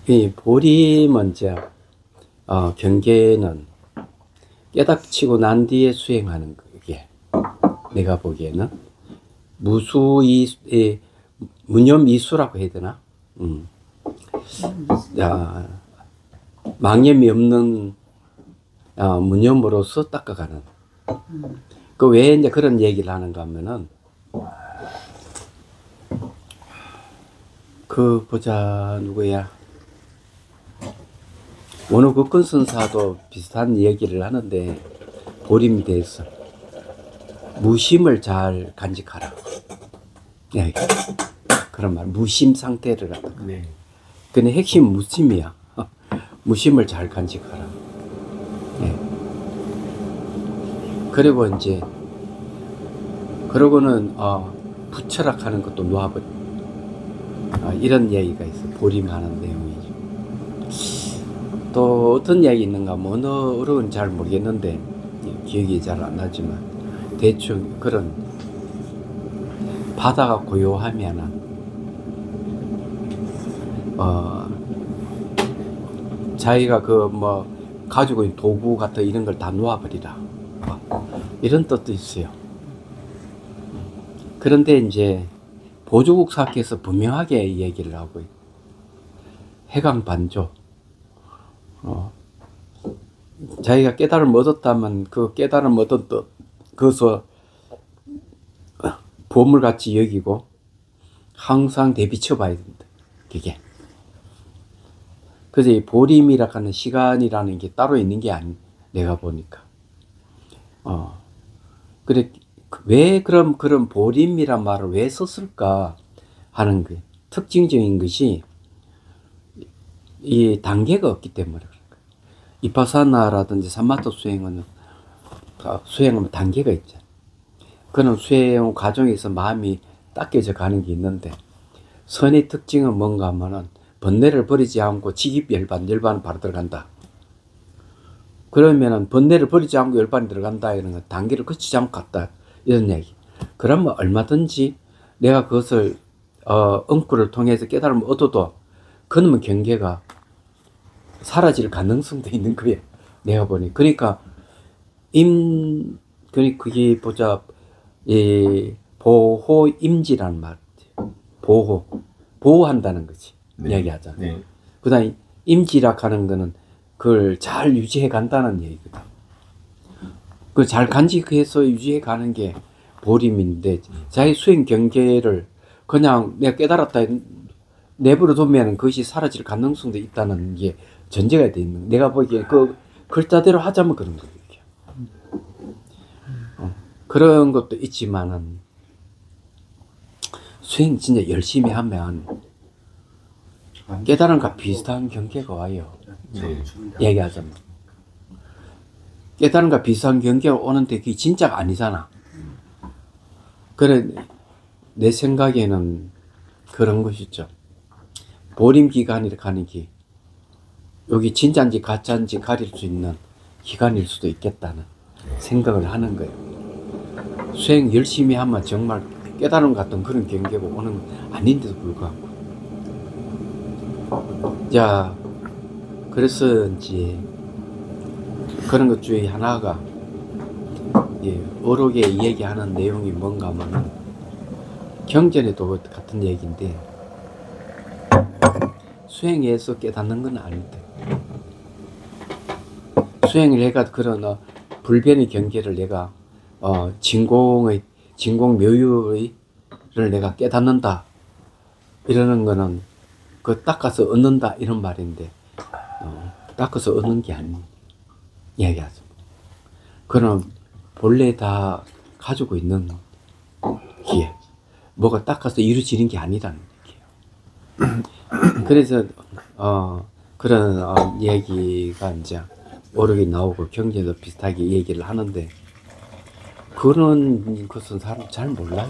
이 보림은 이제 경계는 깨닫치고 난 뒤에 수행하는 게 내가 보기에는 무념이수라고 해야 되나? 망념이 없는 무념으로서 닦아가는. 그 왜 이제 그런 얘기를 하는가 하면은 그 보자 누구야? 원호국근 선사도 비슷한 얘기를 하는데 보림에 대해서 무심을 잘 간직하라. 네. 그런 말, 무심 상태를 갖다. 네. 근데 핵심 무심이야. 무심을 잘 간직하라. 네. 그리고 이제 그러고는 부철학하는 것도 놓아버려. 이런 얘기가 있어. 보림하는 내용이죠. 또 어떤 얘기 있는가 뭐 어려운 잘 모르겠는데 기억이 잘 안 나지만 대충 그런 바다가 고요하면은 자기가 그 뭐 가지고 있는 도구 같은 이런 걸 다 놓아버리라. 이런 뜻도 있어요. 그런데 이제 보조국 사학에서 분명하게 얘기를 하고 있어요. 해강반조. 자기가 깨달음을 얻었다면 그 깨달음을 얻은 뜻, 그것을 보물같이 여기고 항상 대비쳐 봐야 된다. 그게. 그래서 이 보림이라 하는 시간이라는 게 따로 있는 게 아니, 내가 보니까. 그래, 왜 그런 보림이란 말을 왜 썼을까 하는 그 특징적인 것이 이 단계가 없기 때문에 그런 거예요. 이파사나라든지 삼마토 수행은 단계가 있잖아요. 그런 수행 과정에서 마음이 닦여져 가는 게 있는데 선의 특징은 뭔가 하면은 번뇌를 버리지 않고 직입열반은 바로 들어간다. 그러면은 번뇌를 버리지 않고 열반이 들어간다 이런 거 단계를 거치지 않고 갔다 이런 얘기. 그러면 얼마든지 내가 그것을 응꾸를 통해서 깨달음을 얻어도 그놈의 경계가 사라질 가능성도 있는 거예요. 내가 보니. 그러니까 그게 보자 보호임지라는 말. 보호한다는 거지. 네. 이야기하자. 네. 그다음 임지라 하는 거는 그걸 잘 유지해 간다는 얘기거든. 그 잘 간직해서 유지해 가는 게 보림인데 자기 수행 경계를 그냥 내가 깨달았다 내버려 두면 그것이 사라질 가능성도 있다는 게 전제가 돼 있는. 내가 보기에 그 글자대로 하자면 그런 거예요. 그런 것도 있지만은 수행 진짜 열심히 하면 깨달음과 비슷한 경계가 와요. 네. 얘기하자면 깨달음과 비슷한 경계가 오는데 그게 진짜가 아니잖아. 그래 내 생각에는 그런 것이죠. 보림 기간이라 하는 게 여기 진짜인지 가짜인지 가릴 수 있는 기간일 수도 있겠다는 생각을 하는 거예요. 수행 열심히 하면 정말 깨달음 같은 그런 경계가 오는 건 아닌데도 불구하고. 자, 그래서 이제 그런 것 중에 하나가 어록에 얘기하는 내용이 뭔가 하면은 경전에도 같은 얘기인데 수행해서 깨닫는 건 아니다. 수행을 해가 그런 불변의 경계를 내가 진공 묘유를 내가 깨닫는다 이러는 거는 그 닦아서 얻는다 이런 말인데 닦아서 얻는 게 아닌 이야기하죠. 그럼 본래 다 가지고 있는 기회 뭐가 닦아서 이루어지는 게 아니라는 얘기예요. 그래서 그런 얘기가 이제 오르게 나오고 경제도 비슷하게 얘기를 하는데 그런 것은 사람 잘 몰라요.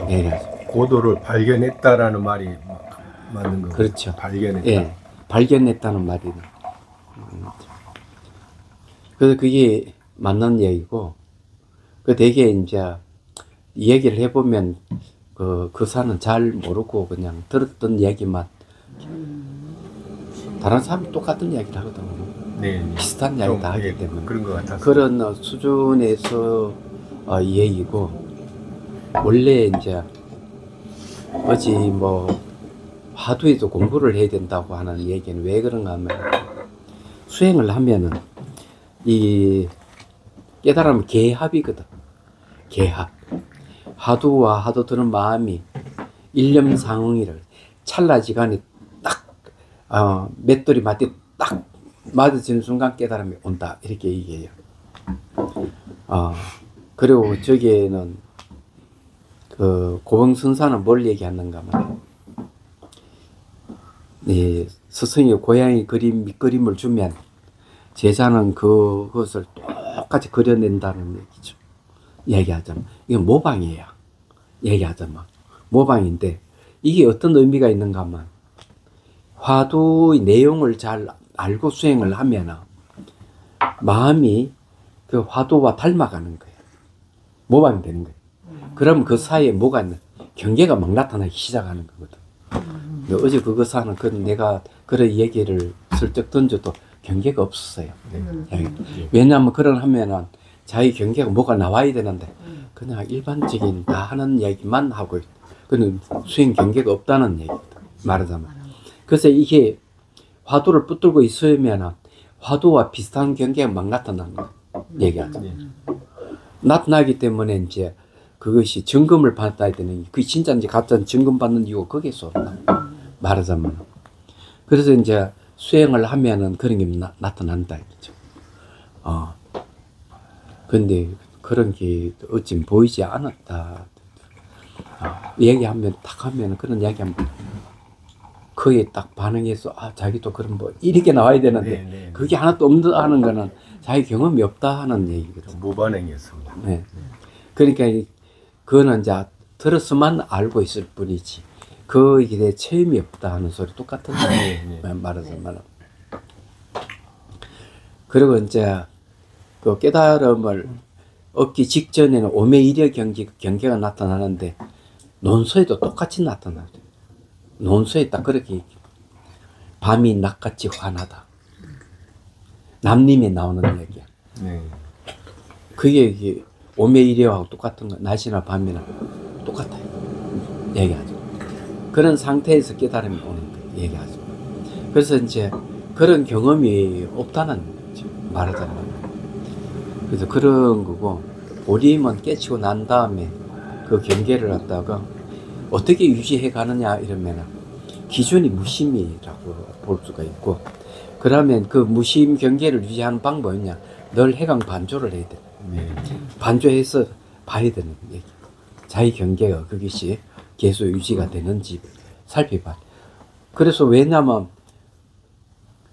네. 고도를 발견했다라는 말이 맞는 거죠. 그렇죠. 발견했다. 예, 발견했다는 말이네. 그래서 그게 맞는 얘기고, 그 되게 이제 얘기를 해보면 그 사는 잘 모르고 그냥 들었던 얘기만 다른 사람이 똑같은 이야기를 하거든요. 네. 비슷한 이야기 다 하기 때문에 그런 것 같았어요. 그런 수준에서 얘기고 원래 이제 어지 뭐 화두에도 공부를 해야 된다고 하는 얘기는 왜 그런가 하면 수행을 하면은 이 깨달으면 개합이거든. 개합. 화두와 화두 드는 마음이 일념상응이를 찰나지간에 딱 맷돌이 맞대 딱 맞아지는 순간 깨달음이 온다 이렇게 얘기해요. 그리고 저기에는 그 고봉선사는 뭘 얘기하는가 하면 이 스승이 고양이 그림 밑그림을 주면 제자는 그것을 똑같이 그려낸다는 얘기죠. 얘기하자면 이건 모방이에요. 얘기하자면 모방인데 이게 어떤 의미가 있는가 하면 화두의 내용을 잘 알고 수행을 하면 마음이 그 화두와 닮아가는 거예요. 모방이 되는 거예요. 그러면 그 사이에 뭐가 있나 경계가 막 나타나기 시작하는 거거든. 어제 그거 사는 내가 그런 얘기를 슬쩍 던져도 경계가 없었어요. 왜냐하면 그런 하면은 자기 경계가 뭐가 나와야 되는데 그냥 일반적인 다 하는 얘기만 하고 그는 수행 경계가 없다는 얘기다. 말하자면. 그래서 이게 화두를 붙들고 있으면 화두와 비슷한 경계가 막 나타나는 거예요. 얘기하죠. 나타나기 때문에 이제 그것이 점검을 받아야 되는 그 진짜인지 가짜인지 점검받는 이유가 거기서 말하자면. 그래서 이제 수행을 하면은 그런 게 나타난다 이거죠. 근데 그런 게 어찌 보이지 않았다. 얘기하면 딱 하면 그런 얘기하면 그에 딱 반응해서 자기도 그런 뭐 이렇게 나와야 되는데 그게 하나도 없다 하는 거는 자기 경험이 없다 하는 얘기거든요. 무반응이었습니다. 네. 그러니까 그거는 이제 들었으만 알고 있을 뿐이지 그에 대해 체험이 없다 하는 소리 똑같은 거예요. 말하자면. 그리고 이제 그 깨달음을 얻기 직전에는 오매이려 경계가 나타나는데 논서에도 똑같이 나타나요. 논서에 딱 그렇게 밤이 낮같이 환하다. 남림에 나오는 얘기야. 그게 오매이려하고 똑같은 거. 낮이나 밤이나 똑같아요. 얘기하죠. 그런 상태에서 깨달음이 오는 거예요. 얘기하죠. 그래서 이제 그런 경험이 없다는 거죠. 말하자면. 그래서 그런 거고 오림은 깨치고 난 다음에 그 경계를 갖다가 어떻게 유지해 가느냐 이러면 기준이 무심이라고 볼 수가 있고 그러면 그 무심 경계를 유지하는 방법이냐 늘 해강 반조를 해야 돼. 반조해서 봐야 되는 얘기. 자기 경계가 그것이 계속 유지가 되는지 살펴봐. 그래서 왜냐면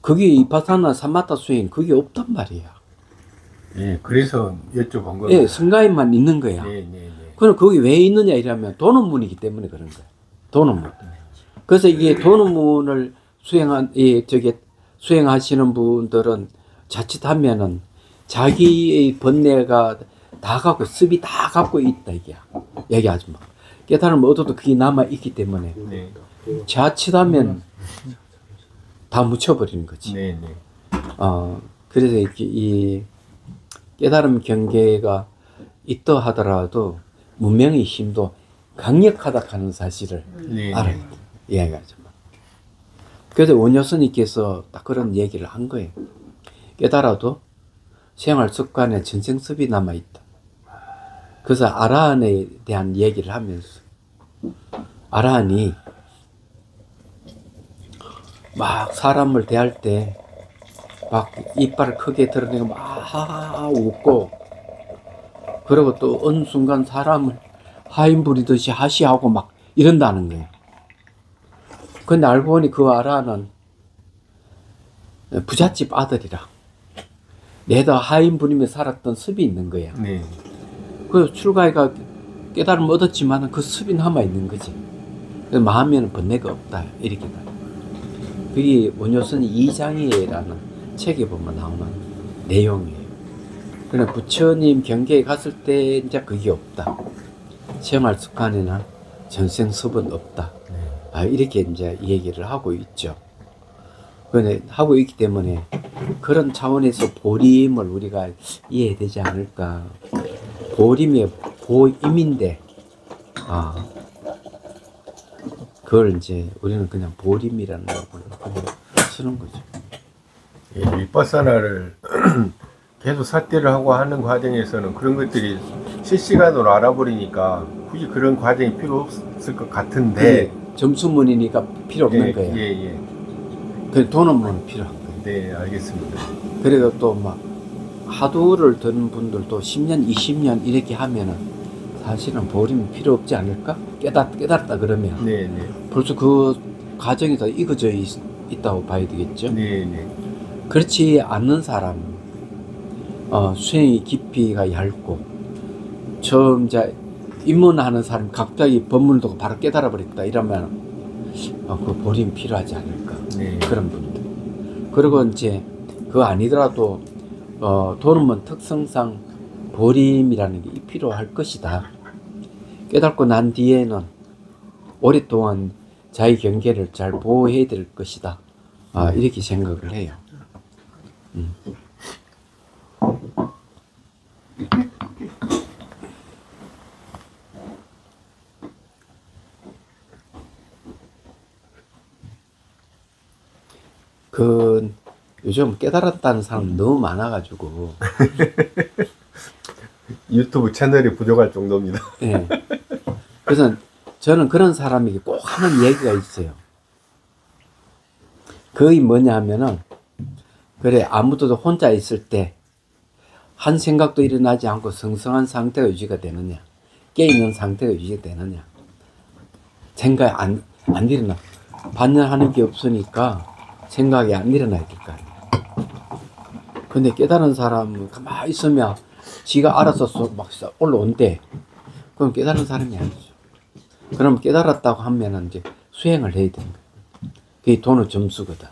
그게 이파사나 사마타 수행 그게 없단 말이야. 그래서 여쭤본 거예요. 예, 승가에만 있는 거야. 그럼 거기 왜 있느냐 이러면 도는문이기 때문에 그런 거야. 도는문. 그래서 이게 도는문을 수행하시는 분들은 자칫하면은 자기의 번뇌가 다 갖고 습이 다 갖고 있다 이게 얘기하지 마. 깨달음을 얻어도 그게 남아 있기 때문에 자칫하면 다 묻혀버리는 거지. 그래서 이렇게 이 깨달음 경계가 있다 하더라도 문명의 힘도 강력하다 하는 사실을 알아야 돼. 이야기하죠. 그래서 원효스님께서 딱 그런 얘기를 한 거예요. 깨달아도 생활 습관에 전생습이 남아있다. 그래서 아라한에 대한 얘기를 하면서 아라한이 막 사람을 대할 때 막 이빨을 크게 드러내고 막 하하하 웃고 그리고 또 어느 순간 사람을 하인 부리듯이 하시하고 막 이런다는 거예요. 근데 알고 보니 그 아라는 부잣집 아들이라 내다 하인 부리며 살았던 습이 있는 거야. 그 출가해가 깨달음을 얻었지만 그 습이 남아있는 거지. 그래서 마음에는 번뇌가 없다. 이렇게 다. 그게 원효선 이장희라는 책에 보면 나오는 내용이에요. 그러나 부처님 경계에 갔을 때 이제 그게 없다. 생활 습관이나 전생섭은 없다. 이렇게 이제 얘기를 하고 있죠. 그런데 하고 있기 때문에 그런 차원에서 보림을 우리가 이해해야 되지 않을까. 보림이 보임인데, 그걸 이제 우리는 그냥 보림이라는 걸 그냥 쓰는 거죠. 이 윗바사나를 계속 삿대를 하고 하는 과정에서는 그런 것들이 실시간으로 알아버리니까 굳이 그런 과정이 필요 없을 것 같은데. 점수문이니까 필요 없는 거예요. 예. 그 돈은 필요한 거예요. 네, 알겠습니다. 그래도 또 막 하도를 듣는 분들도 10년, 20년 이렇게 하면은 사실은 보림이 필요 없지 않을까? 깨달았다 그러면. 네. 벌써 그 과정이 다 익어져 있다고 봐야 되겠죠. 네. 그렇지 않는 사람, 수행의 깊이가 얇고, 처음 이제 입문하는 사람이 갑자기 법문을 듣고 바로 깨달아 버렸다 이러면, 그 보림이 필요하지 않을까. 네. 그런 분들. 그리고 이제 그거 아니더라도, 도르몬 특성상 보림이라는 게 필요할 것이다. 깨닫고 난 뒤에는 오랫동안 자기 경계를 잘 보호해야 될 것이다. 이렇게 생각을 해요. 요즘 깨달았다는 사람 너무 많아가지고. 유튜브 채널이 부족할 정도입니다. 예. 그래서 저는 그런 사람에게 꼭 하는 얘기가 있어요. 그게 뭐냐 하면은, 그래, 아무도 혼자 있을 때 한 생각도 일어나지 않고 성성한 상태가 유지가 되느냐, 깨있는 상태가 유지가 되느냐, 생각이 안 일어나. 반응하는 게 없으니까 생각이 안 일어나야 될 거 아니에요. 근데 깨달은 사람은 가만히 있으면 지가 알아서 막 올라온대. 그럼 깨달은 사람이 아니죠. 그럼 깨달았다고 하면은 이제 수행을 해야 되는 거예요. 그게 도노 점수거든.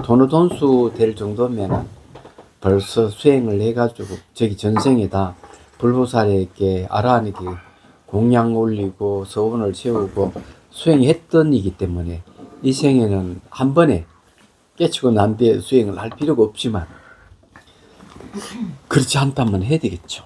도노 돈수 될 정도면은 벌써 수행을 해가지고 저기 전생에다 불보살에게 아라한에게 공양 올리고 서원을 세우고 수행했던 이기 때문에 이 생에는 한 번에 깨치고 난 뒤에 수행을 할 필요가 없지만, 그렇지 않다면 해야 되겠죠.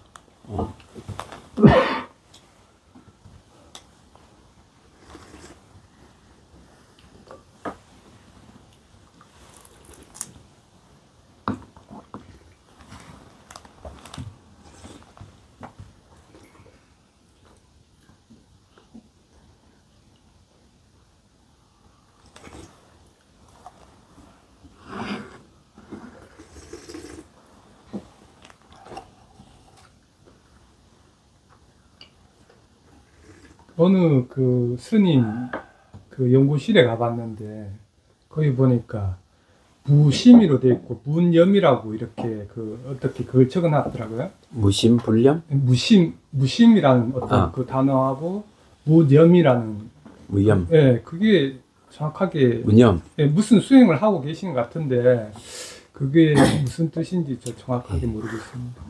어느 그 스님 그 연구실에 가봤는데 거기 보니까 무심이로 돼 있고 문염이라고 이렇게 어떻게 그걸 적어놨더라고요. 무심불념? 무심이라는 어떤 그 단어하고 무염이라는 무염. 예, 그게 정확하게 무념. 예, 무슨 수행을 하고 계신 것 같은데 그게 무슨 뜻인지 저 정확하게 모르겠습니다.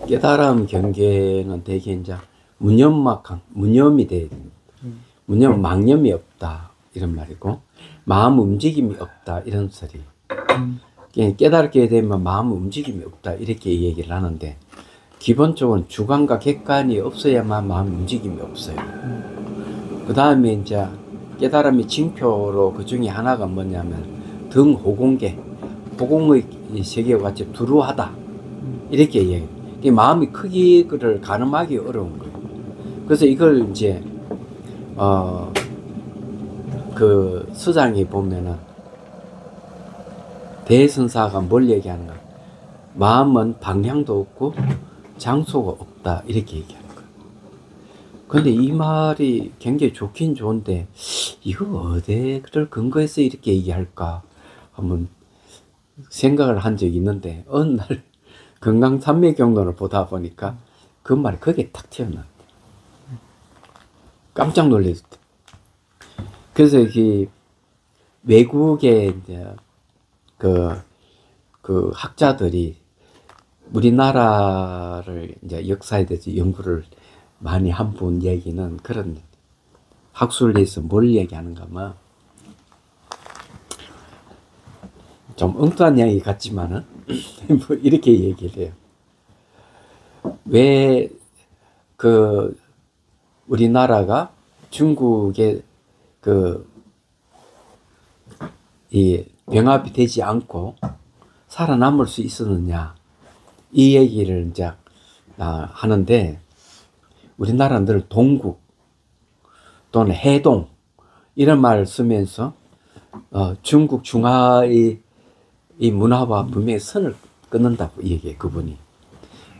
깨달음 경계는 대개 이제 무념이 돼야 됩니다. 무념, 망념이 없다 이런 말이고, 마음 움직임이 없다 이런 소리. 깨닫게 되면 마음 움직임이 없다 이렇게 얘기를 하는데, 기본적으로 주관과 객관이 없어야만 마음 움직임이 없어요. 그 다음에 이제 깨달음의 징표로 그 중에 하나가 뭐냐면 등호공계, 호공의 세계와 같이 두루하다 이렇게 얘기해요. 마음의 크기를 가늠하기 어려운 거예요. 그래서 이걸 이제 그 서장에 보면은 대선사가 뭘 얘기하는가? 마음은 방향도 없고 장소가 없다 이렇게 얘기하는 거예요. 근데 이 말이 굉장히 좋긴 좋은데 이거 어디를 근거해서 이렇게 얘기할까 한번 생각을 한 적이 있는데, 어느 날 건강산매경론을 보다 보니까 그 말이 거기에 탁 튀어나왔대. 깜짝 놀랐을 때. 그래서 이 외국의 이제 그 학자들이 우리나라를 이제 역사에 대해서 연구를 많이 한 분 얘기는 그런 학술에서 뭘 얘기하는가 하면 좀 엉뚱한 이야기 같지만은 뭐 이렇게 얘기를 해요. 왜 그 우리나라가 중국의 그 이 병합이 되지 않고 살아남을 수 있었느냐 이 얘기를 이제 하는데 우리나라는 늘 동국 또는 해동 이런 말을 쓰면서 중국 중하의 이 문화와 분명히 선을 끊는다고 얘기해 그분이.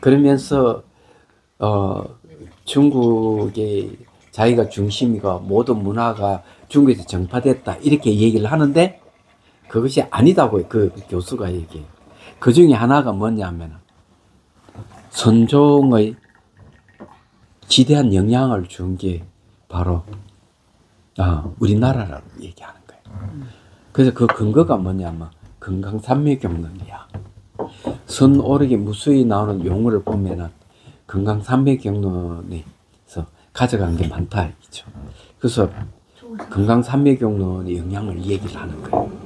그러면서 중국의 자기가 중심이고 모든 문화가 중국에서 정파됐다 이렇게 얘기를 하는데 그것이 아니다고 그 교수가 얘기해요. 그 중에 하나가 뭐냐면 선종의 지대한 영향을 준 게 바로 우리나라라고 얘기하는 거예요. 그래서 그 근거가 뭐냐면 금강산맥경론이야. 선오르기 무수히 나오는 용어를 보면은 금강산맥경론에서 가져간 게 많다 이죠. 그래서 금강산맥경론의 영향을 얘기를 하는 거예요.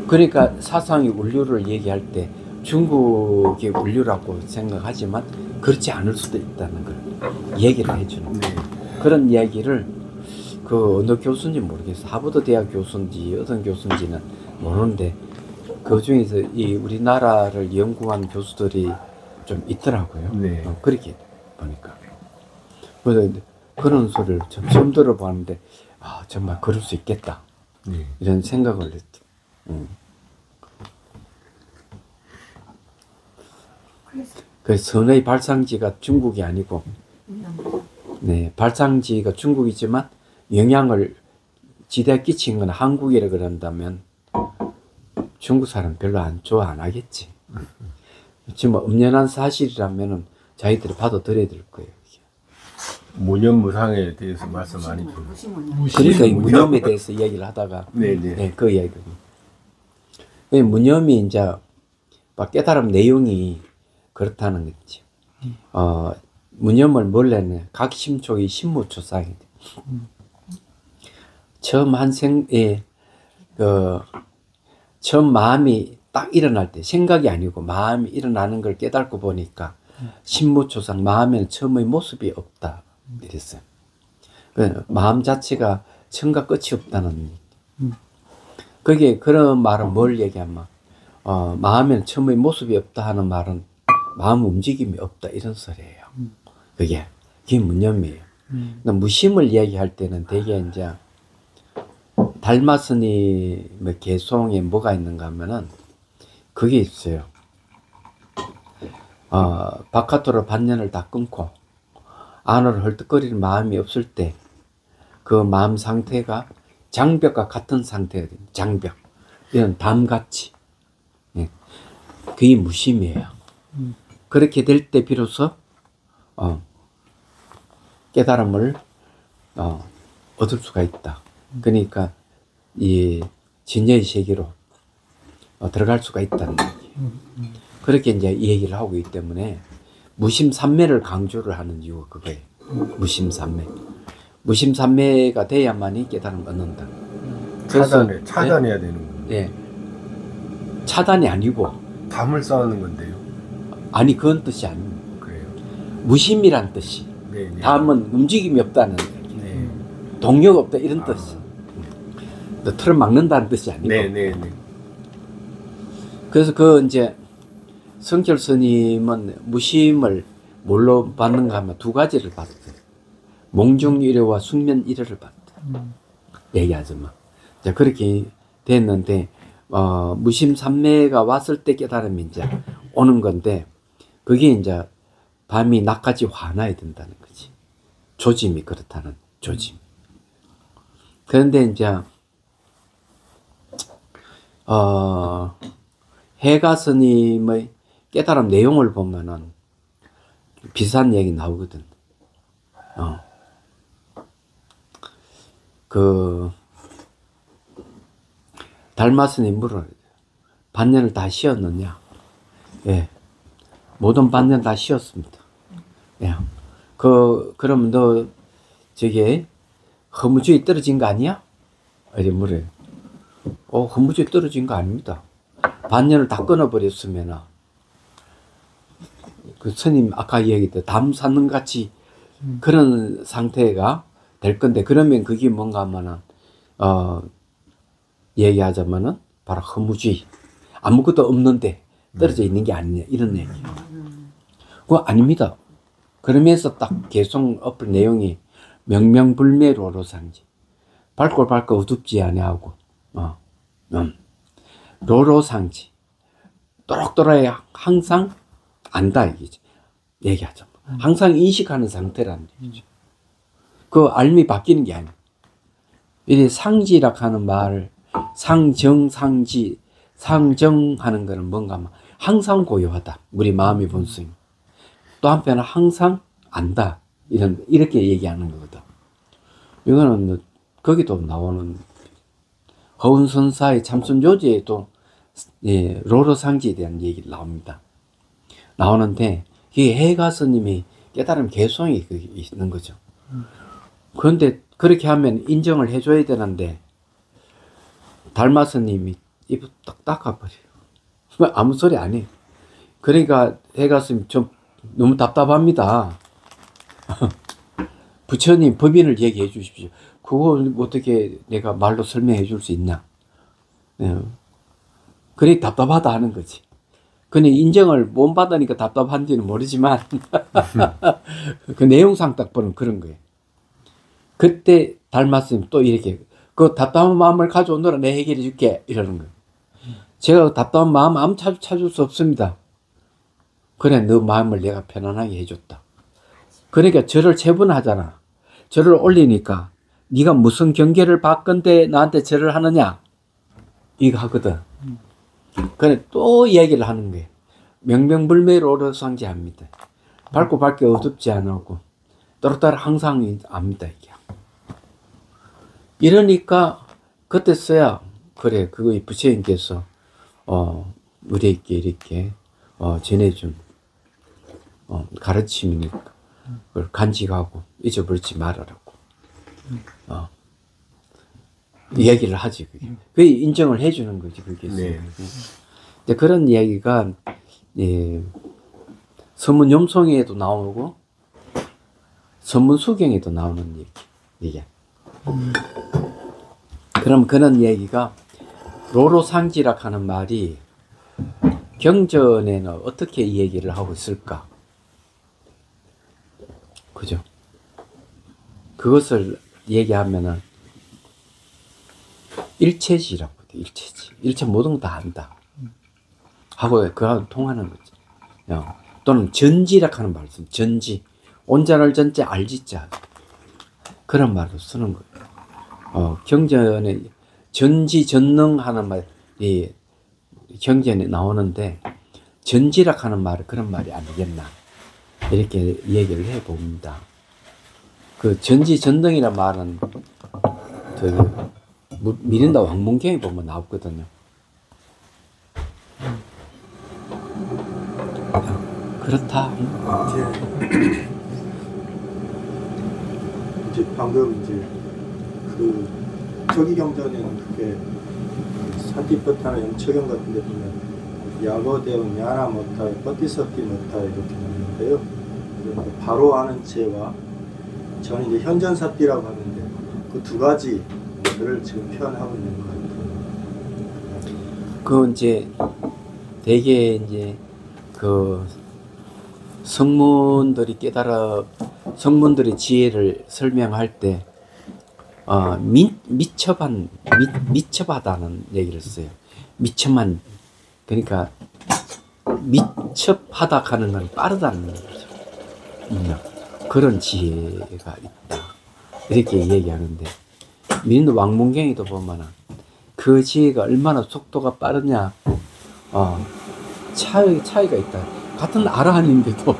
그러니까 사상의 원류를 얘기할 때 중국의 원류라고 생각하지만 그렇지 않을 수도 있다는 걸 얘기를 해주는 거예요. 그런 이야기를 그 어느 교수인지 모르겠어. 하버드 대학 교수인지 어떤 교수인지는 모르는데 그 중에서 이 우리나라를 연구한 교수들이 좀 있더라고요. 네. 그렇게 보니까. 그래서 그런 소리를 처음 들어봤는데 정말 그럴 수 있겠다. 네. 이런 생각을 했죠. 그 선의 발상지가 중국이 아니고, 네, 발상지가 중국이지만 영향을 지대에 끼친 건 한국이라 그런다면 중국 사람 별로 좋아 안 하겠지. 지금 엄연한 사실이라면은 자기들이 받아들여야 될 거예요. 무념무상에 대해서 말씀 많이 드렸어요. 그러니까 이 무념에 대해서 얘기를 하다가 네, 그 이야기거든요. 무념이 이제 깨달음 내용이 그렇다는 거지. 무념을 몰래는 각심촉이 신무초상이 돼. 처음 처음 마음이 딱 일어날 때 생각이 아니고 마음이 일어나는 걸 깨닫고 보니까 신무초상 마음에는 처음의 모습이 없다 이랬어요. 마음 자체가 처음과 끝이 없다는 그게 그런 말은 뭘 얘기하면 마음에는 처음의 모습이 없다 하는 말은 마음 움직임이 없다 이런 소리예요. 그게 무념이에요. 무심을 이야기할 때는 대개 이제 달마 스님의 개송에 뭐가 있는가 하면은 그게 있어요. 바깥으로 반년을 다 끊고 안으로 헐떡거리는 마음이 없을 때 그 마음 상태가 장벽과 같은 상태가 됩니다. 장벽. 이런 담같이. 예. 그게 무심이에요. 그렇게 될 때 비로소 깨달음을 얻을 수가 있다. 그러니까 이 진여의 세계로 들어갈 수가 있다는 얘기예요. 그렇게 이제 이 얘기를 하고 있기 때문에 무심삼매를 강조를 하는 이유가 그거예요. 무심삼매. 무심삼매가 돼야만이 깨달음을 얻는다. 차단해야 되는 거예요. 예. 차단이 아니고 담을 쌓는 건데요. 아니 그건 뜻이 아닙니다. 그래요. 무심이란 뜻이. 네. 다음은 움직임이 없다는 얘기. 네. 동력 없다 이런 뜻이. 틀을 막는다는 뜻이 아니고. 네. 그래서 그 이제 성철 스님은 무심을 뭘로 받는가 하면 두 가지를 받았어요. 몽중일회와 숙면일회를 받았다. 얘기하지만. 자, 그렇게 됐는데, 무심삼매가 왔을 때 깨달음이 이제 오는 건데, 그게 이제 밤이 낮까지 화나야 된다는 거지. 조짐이 그렇다는 조짐. 그런데 이제, 해가 스님의 깨달음 내용을 보면은 비슷한 얘기 나오거든. 달마 스님 물어요. 반년을 다 쉬었느냐? 예. 모든 반년 다 쉬었습니다. 예. 그럼 너 저게 허무주의 떨어진 거 아니야? 이래 물어요. 허무주의 떨어진 거 아닙니다. 반년을 다 끊어버렸으면 그 스님 아까 얘기했던 담 샀는 같이 그런 상태가 될 건데, 그러면 그게 뭔가 하면은 얘기하자면은 바로 허무주의, 아무것도 없는데 떨어져 있는 게 아니냐 이런 얘기예요. 그거 아닙니다. 그러면서 딱 계속 엎을 내용이 명명불매로로상지, 밝고 어둡지 아니하고 로로상지, 또록또록해 항상 안다 이게지. 얘기하자. 항상 인식하는 상태라는 얘기죠. 그 알미 바뀌는 게 아니에요. 이 상지라 하는 말을 상정상지, 상정하는 거는 뭔가 하면 항상 고요하다. 우리 마음의 본성이. 또 한편은 항상 안다. 이렇게 얘기하는 거거든. 이거는 거기도 나오는 허운선사의 참선조지에도 로로상지에 대한 얘기가 나옵니다. 나오는데 이게 해가 스님이 깨달음 개성이 있는 거죠. 그런데 그렇게 하면 인정을 해줘야 되는데 달마 스님이 입을 딱 닦아버려요. 아무 소리 안 해요. 그러니까 해가 스님 좀 너무 답답합니다. 부처님 법인을 얘기해 주십시오. 그걸 어떻게 내가 말로 설명해 줄 수 있나? 그래 답답하다 하는 거지. 근데 인정을 못 받으니까 답답한지는 모르지만 그 내용상 딱 보면 그런 거예요. 그때 달마스님 또 이렇게 그 답답한 마음을 가져오너라 내 해결해 줄게 이러는 거예요. 제가 답답한 마음 아무 찾을 수 없습니다. 그래 너 마음을 내가 편안하게 해줬다. 그러니까 절을 체분하잖아. 절을 올리니까 네가 무슨 경계를 받건데 나한테 절을 하느냐 이거 하거든. 그래 또 이야기를 하는 거예요. 명명불매로로상지합니다. 밝고 어둡지 않고 또록또록 항상 압니다 이게. 이러니까 그때서야 그래 그거 부처님께서 우리에게 이렇게 전해준 가르침이니까 그걸 간직하고 잊어버리지 말아라고 이야기를 하지. 그게 인정을 해주는 거지 그게. 네. 근데 그런 이야기가 선문염송에도 나오고 선문수경에도 나오는 얘기. 그럼 그런 얘기가 로로상지라 하는 말이 경전에는 어떻게 이 얘기를 하고 있을까? 그죠? 그것을 얘기하면은 일체지라고 돼. 일체 모든 거 다 안다 하고 그하고 통하는 거지. 또는 전지라 하는 말 쓰면 전지, 온전할 전자 알지자 그런 말로 쓰는 거예요. 경전에 전지 전능하는 말이 경전에 나오는데 전지라 하는 말은 그런 말이 아니겠나 이렇게 얘기를 해 봅니다. 그 전지 전능이란 말은 저기 미린다 왕문경에 보면 나오거든요. 그렇다. 이제 방금 이제 그 조기경전에는 그게 사티퍼타나 영처경 같은 데 보면 야거대원 야나 못하에 뻗디서티 못하에 이렇게 나오는데요. 바로 아는 채와 저는 이제 현전사띠라고 하는데 그 두 가지를 지금 표현하고 있는 것 같아요. 그 이제 되게 이제 그 성문들이 성문들의 지혜를 설명할 때 미첩하다는 얘기를 써요. 미첩만, 그러니까 미첩하다 하는 건 빠르다는 거죠. 그런 지혜가 있다 이렇게 얘기하는데 미린도 왕문경에도 보면은 그 지혜가 얼마나 속도가 빠르냐 차이가 있다. 같은 아라한인데도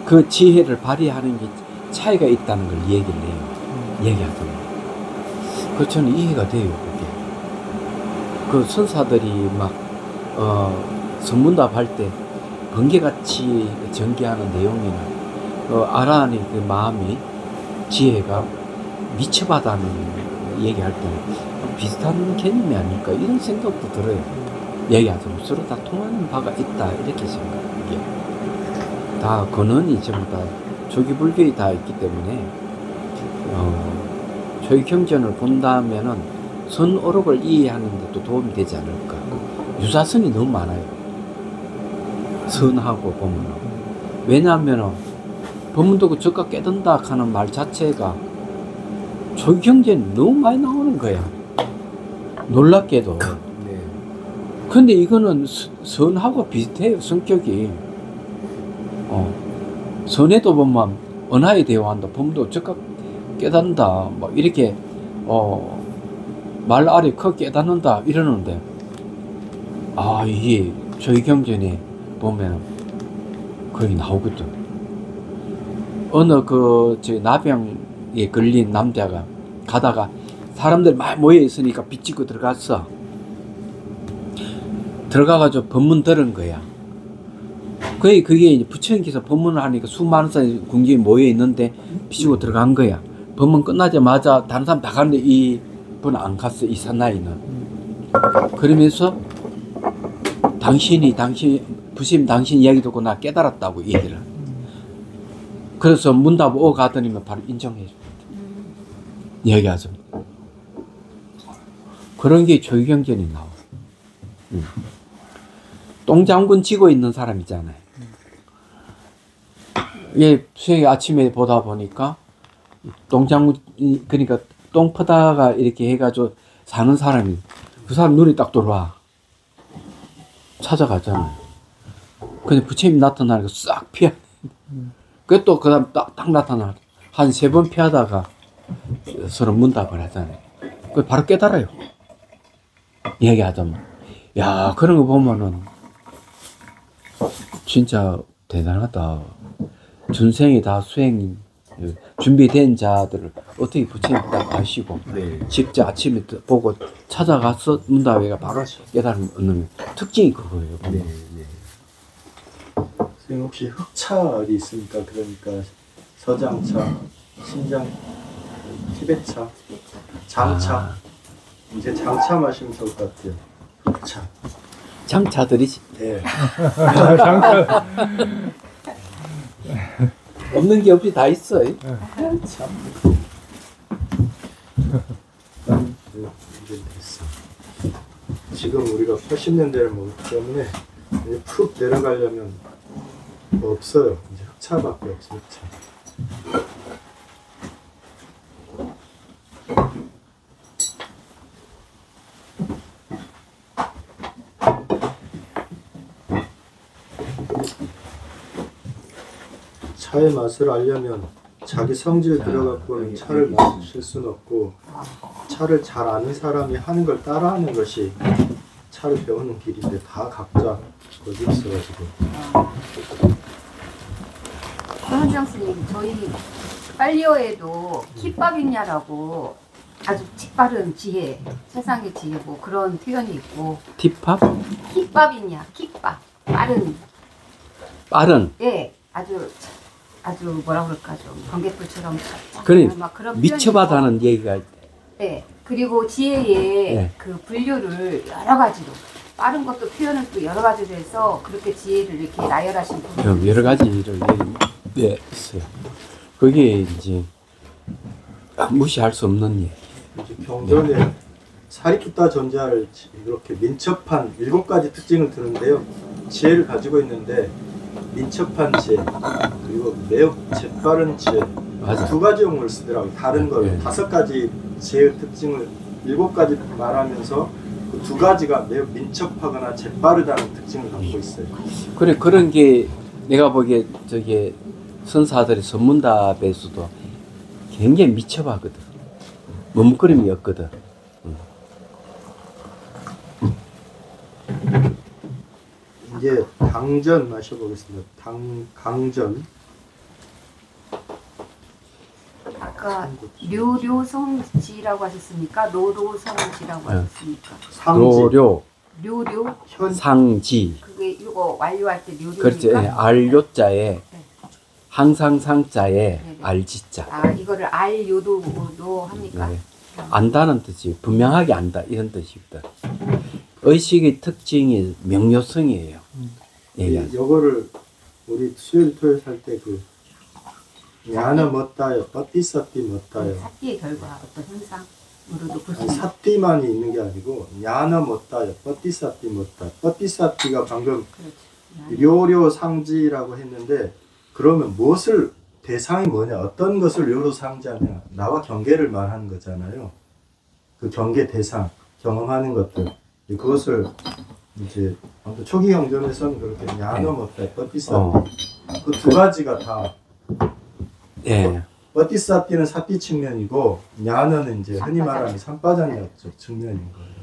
그 지혜를 발휘하는 게 차이가 있다는 걸 얘기를 해요. 얘기하잖아요. 그 저는 이해가 돼요. 그게 그 선사들이 막 선문답 할 때 번개같이 전개하는 내용이나 아란의 그 마음이 지혜가 미쳐바다는 얘기할 때는 비슷한 개념이 아닐까 이런 생각도 들어요. 얘기하죠. 서로 다 통하는 바가 있다 이렇게 생각해요. 다 근원이 전부 다 조기불교에 다 있기 때문에 조기경전을 본다면은 선오록을 이해하는 데도 도움이 되지 않을까. 유사선이 너무 많아요. 선하고 법문하고. 왜냐하면 법문도 그 적가 깨든다 하는 말 자체가 조기경전이 너무 많이 나오는 거야. 놀랍게도. 네. 근데 이거는 선하고 비슷해요, 성격이. 선에도 보면 언하에 대화한다, 법문도 적가 깨닫는다, 뭐 이렇게 말 아래 커 깨닫는다 이러는데, 이게 조기경전에 보면 거기 나오거든. 어느 나병에 걸린 남자가 가다가 사람들 많이 모여 있으니까 비치고 들어갔어. 들어가가지고 법문 들은 거야. 그게 이제 부처님께서 법문을 하니까 수많은 사람이 궁지에 모여 있는데 비치고 들어간 거야. 법문 끝나자마자 다른 사람 다 가는데 이 분 안 갔어, 이 사나이는. 그러면서 부심 당신 이야기 듣고 나 깨달았다고 얘기를. 그래서 문답 오 가더니면 바로 인정해 줘. 이야기하죠. 그런 게 조기경전이 나와. 똥장군 지고 있는 사람 있잖아요. 예, 수행이 아침에 보다 보니까 똥장군, 그러니까 똥 퍼다가 이렇게 해가지고 사는 사람이, 그 사람 눈이 딱 들어와. 찾아가잖아요. 근데 부처님 나타나니까 싹 피하. 그 다음 딱 나타나. 한 3번 피하다가 서로 문답을 하잖아요. 그 바로 깨달아요. 얘기하자면. 야, 그런 거 보면은 진짜 대단하다. 준생이 다 수행 준비된 자들을 어떻게 부처님 딱 아시고 네. 직접 아침에 보고 찾아가서 문답회가 바로 깨달은 특징이 그거예요. 네. 네. 선생님 혹시 흑차이 있습니까? 그러니까 서장차, 신장, 티베차, 장차. 이제 장차 마시면 좋을 것 같아요. 흑차. 장차들이지. 네. 장차. 없는 게 없이 다 있어. 이제 됐어. 지금 우리가 80년대를 먹기 때문에 이제 푹 내려가려면 뭐 없어요. 이제 흑차밖에 없어. 흑차. 차의 맛을 알려면 자기 성질 들어갖고는 차를 마실 수는 없고, 차를 잘 아는 사람이 하는 걸 따라하는 것이 차를 배우는 길인데 다 각자 거기 있어가지고. 손원장 스님, 저희 빨리어에도 kit밥이냐라고 아주 틱빠른 지혜, 세상의 지혜 뭐 그런 표현이 있고. 팁팝? kit밥이냐, kit밥, 빠른. 예, 아주 뭐라 그럴까, 좀 번개불처럼 그래, 막 그런 미쳐바다는 얘기가. 네, 그리고 지혜의 네. 그 분류를 여러 가지로, 빠른 것도 표현을 또 여러 가지로 해서 그렇게 지혜를 이렇게 나열하신 분이 여러 가지를 있어요. 그게 이제 무시할 수 없는 일. 이제 경전에 사리키타 전자를 이렇게 민첩한 7가지 특징을 드는데요. 지혜를 가지고 있는데 민첩한 지혜, 그리고 매우 재빠른 지혜, 맞아. 2가지 용어를 쓰더라고요. 다른 걸 네. 5가지 지혜의 특징을 7가지 말하면서 그 2가지가 매우 민첩하거나 재빠르다는 특징을 갖고 있어요. 그래, 그런 게 내가 보기에 저기 선사들의 선문답에서도 굉장히 미쳐하거든. 머뭇거림이 없거든. 이제 당전 마셔보겠습니다. 강전. 아까 류성지라고 하셨습니까? 노로성지라고 네. 하셨습니까? 상지. 노료, 류류, 현. 상지. 그게 이거 완료할 때 류류니까. 그렇지. 알료자에 항상 상자에 네네. 알지자. 아, 이거를 알요도도 합니까? 네. 안다는 뜻이 분명하게 안다 이런 뜻이거든. 의식의 특징이 명료성이에요. 얘기하죠. 요거를 우리 수요일 토요일 할 때 그 야나 멋다요, 뻗디사띠 멋다요. 삿띠의 결과 어떤 현상으로도 볼 수 아니, 있는. 사띠만이 있는 게 아니고 야나 멋다요, 뻗디사띠 멋다. 뻗디사띠가 방금 그렇죠. 료료 상지라고 했는데 그러면 무엇을 대상이 뭐냐, 어떤 것을 료로 상지하냐, 나와 경계를 말하는 거잖아요. 그 경계 대상, 경험하는 것들, 그것을 이제 아무튼 초기 경전에서는 그렇게 야나 멋다, 뻗디사띠 그 두 가지가 다. 예. 뻗디사띠는 사띠 측면이고 야는 이제 흔히 말하는 산바장이었죠 측면인 거예요.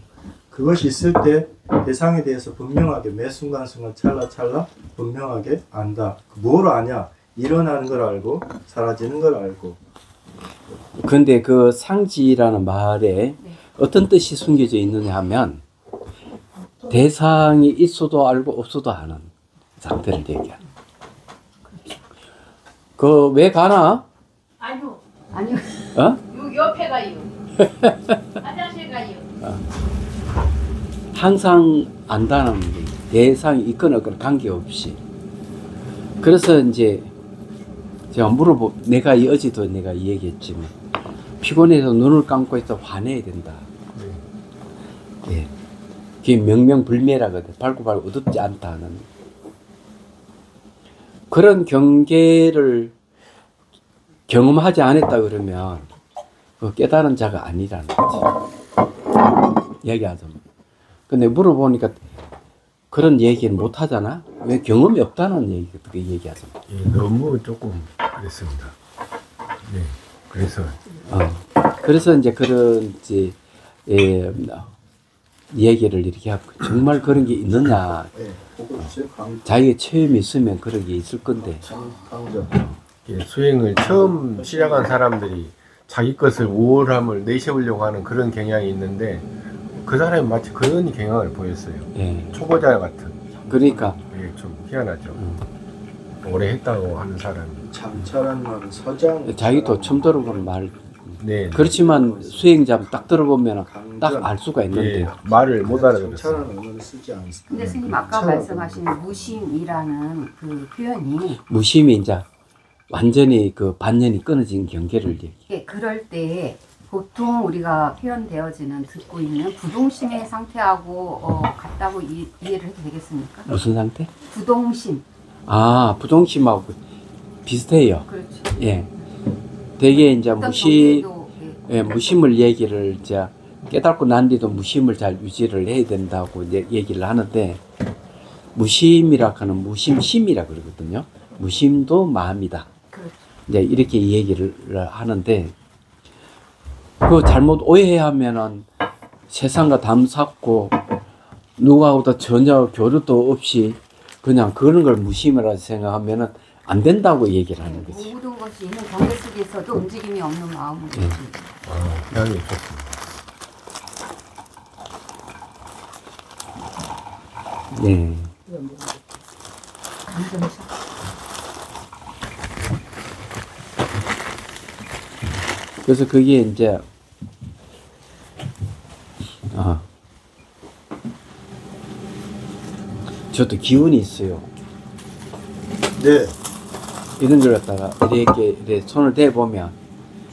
그것이 있을 때 대상에 대해서 분명하게 매 순간순간 찰나찰나 분명하게 안다. 뭘 아냐? 일어나는 걸 알고 사라지는 걸 알고. 근데 그 상지라는 말에 어떤 뜻이 숨겨져 있느냐 하면 대상이 있어도 알고 없어도 아는 상태를 얘기하는. 그 왜 가나? 아니요. 아니요. 어? 요 옆에 가요. 화장실 가요. 항상 안다는 대상이 있거나 없거나 관계없이. 그래서 이제 제가 내가 어제도 내가 이 얘기했지만 피곤해서 눈을 감고 있어 화내야 된다. 예. 그게 명명불매라거든. 밝고 어둡지 않다는. 그런 경계를 경험하지 않았다 그러면 그 깨달은 자가 아니라는 거지. 얘기하자면. 근데 물어보니까 그런 얘기는 못 하잖아. 왜 경험이 없다는 얘기하잖아. 예, 너무 조금 그랬습니다. 네, 그래서 그래서 이제 그런 이제 얘기를 이렇게 하고 정말 그런 게 있느냐. 네, 그거 이제 자기가 체험이 있으면 그런 게 있을 건데. 강조. 예, 수행을 처음 시작한 사람들이 자기 것을 우월함을 내세우려고 하는 그런 경향이 있는데 그 사람이 마치 그런 경향을 보였어요. 예. 초보자 같은. 그러니까 예, 좀 희한하죠. 오래 했다고 하는 사람이. 참철한 말은 서장. 자기도 처음 들어보는 말. 네. 그렇지만 수행자 딱 들어보면 딱 알 수가 있는데. 예, 말을 못 알아들었어요. 참철한 언어를 쓰지 않습니다. 근데 스님 아까 말씀하신 무심이라는 그 표현이 무심이 이제 완전히 그 반연이 끊어진 경계를 얘기해. 예, 그럴 때 보통 우리가 표현되어지는 듣고 있는 부동심의 상태하고 같다고 이해를 해도 되겠습니까? 무슨 상태? 부동심. 아, 부동심하고 비슷해요. 그렇죠. 예. 되게 이제 어떤 경계도, 무심을 얘기를 이제 깨닫고 난 뒤도 무심을 잘 유지를 해야 된다고 이제 얘기를 하는데 무심이라 하는 무심심이라 그러거든요. 무심도 마음이다. 그렇죠. 이제 이렇게 얘기를 하는데 그 잘못 오해하면은 세상과 담쌓고 누구하고도 전혀 교류도 없이 그냥 그런 걸 무심이라고 생각하면은 안 된다고 얘기를 하는 거지. 모든 것이 있는 경계 속에서도 움직임이 없는 마음을 예. 향이 좋습니다. 네. 감정샷. 그래서 그게 이제 저도 기운이 있어요. 네. 이런 걸 갖다가 이렇게 손을 대보면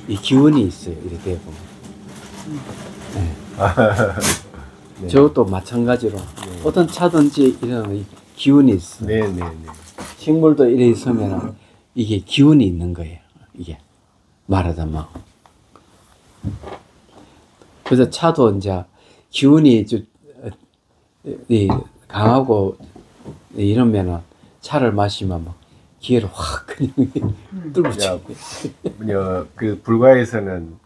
이 기운이 있어요. 이렇게 대보면. 네. 저것도 마찬가지로 어떤 차든지 이런 이 기운이 있어. 네, 네, 네. 식물도 이래 있으면 이게 기운이 있는 거예요. 이게 말하자면. 그래서 차도 이제 기운이 강하고 이러면은 차를 마시면 막 기회를 확 그냥 뚫고 치고. 그 불가에서는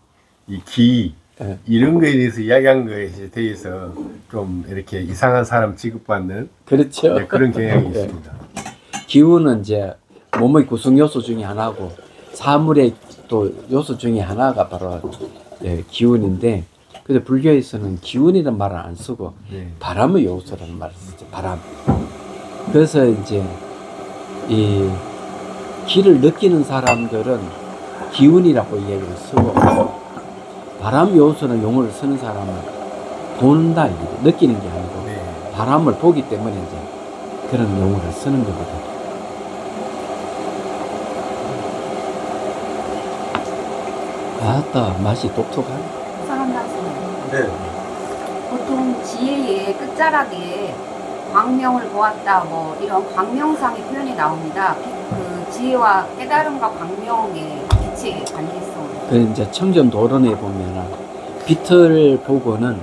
이 기 네. 이런 거에 대해서 이야기한 거에 대해서 좀 이렇게 이상한 사람 취급받는 그렇죠. 네, 그런 경향이 네. 있습니다. 기운은 이제 몸의 구성 요소 중에 하나고 사물의 또 요소 중에 하나가 바로 기운인데, 근데 불교에서는 기운이라는 말을 안 쓰고 네. 바람의 요소라는 말을 쓰죠. 바람. 그래서 이제 이 기를 느끼는 사람들은 기운이라고 얘기를 쓰고, 바람 요소는 용어를 쓰는 사람은 본다, 느끼는 게 아니고 바람을 보기 때문에 이제 그런 용어를 쓰는 거거든. 아따, 맛이 독특하네. 이상한 말씀을. 네. 보통 지혜의 끝자락에 광명을 보았다 뭐 이런 광명상의 표현이 나옵니다. 그 지혜와 깨달음과 광명의 빛의 관계성. 그 이제 청정도론에 보면은 빛을 보고는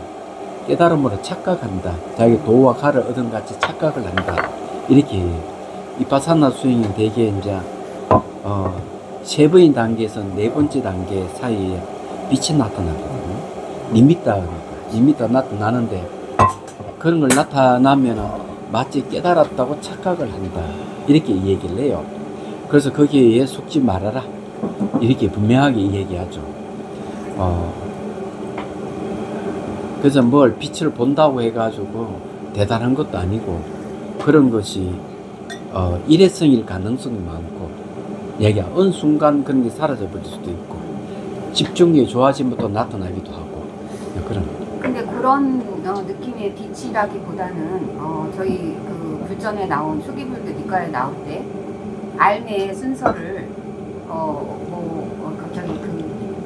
깨달음으로 착각한다. 자기 도와 가를 얻은 같이 착각을 한다. 이렇게 이파사나 수행이 되게 이제 세 번인 단계에서 네 번째 단계 사이에 빛이 나타나거든요. 니미타 나타나는데 그런 걸 나타나면은 마치 깨달았다고 착각을 한다. 이렇게 얘기를 해요. 그래서 거기에 속지 말아라. 이렇게 분명하게 얘기하죠. 그래서 뭘 빛을 본다고 해가지고 대단한 것도 아니고 그런 것이 일회성일 가능성이 많고 얘기야 어느 순간 그런 게 사라져 버릴 수도 있고 집중력이 좋아지면부터 나타나기도 하고 그런. 근데 그런 느낌의 빛이라기보다는 저희 그 불전에 나온 수기불교 니까에 나올 때 알매의 순서를 갑자기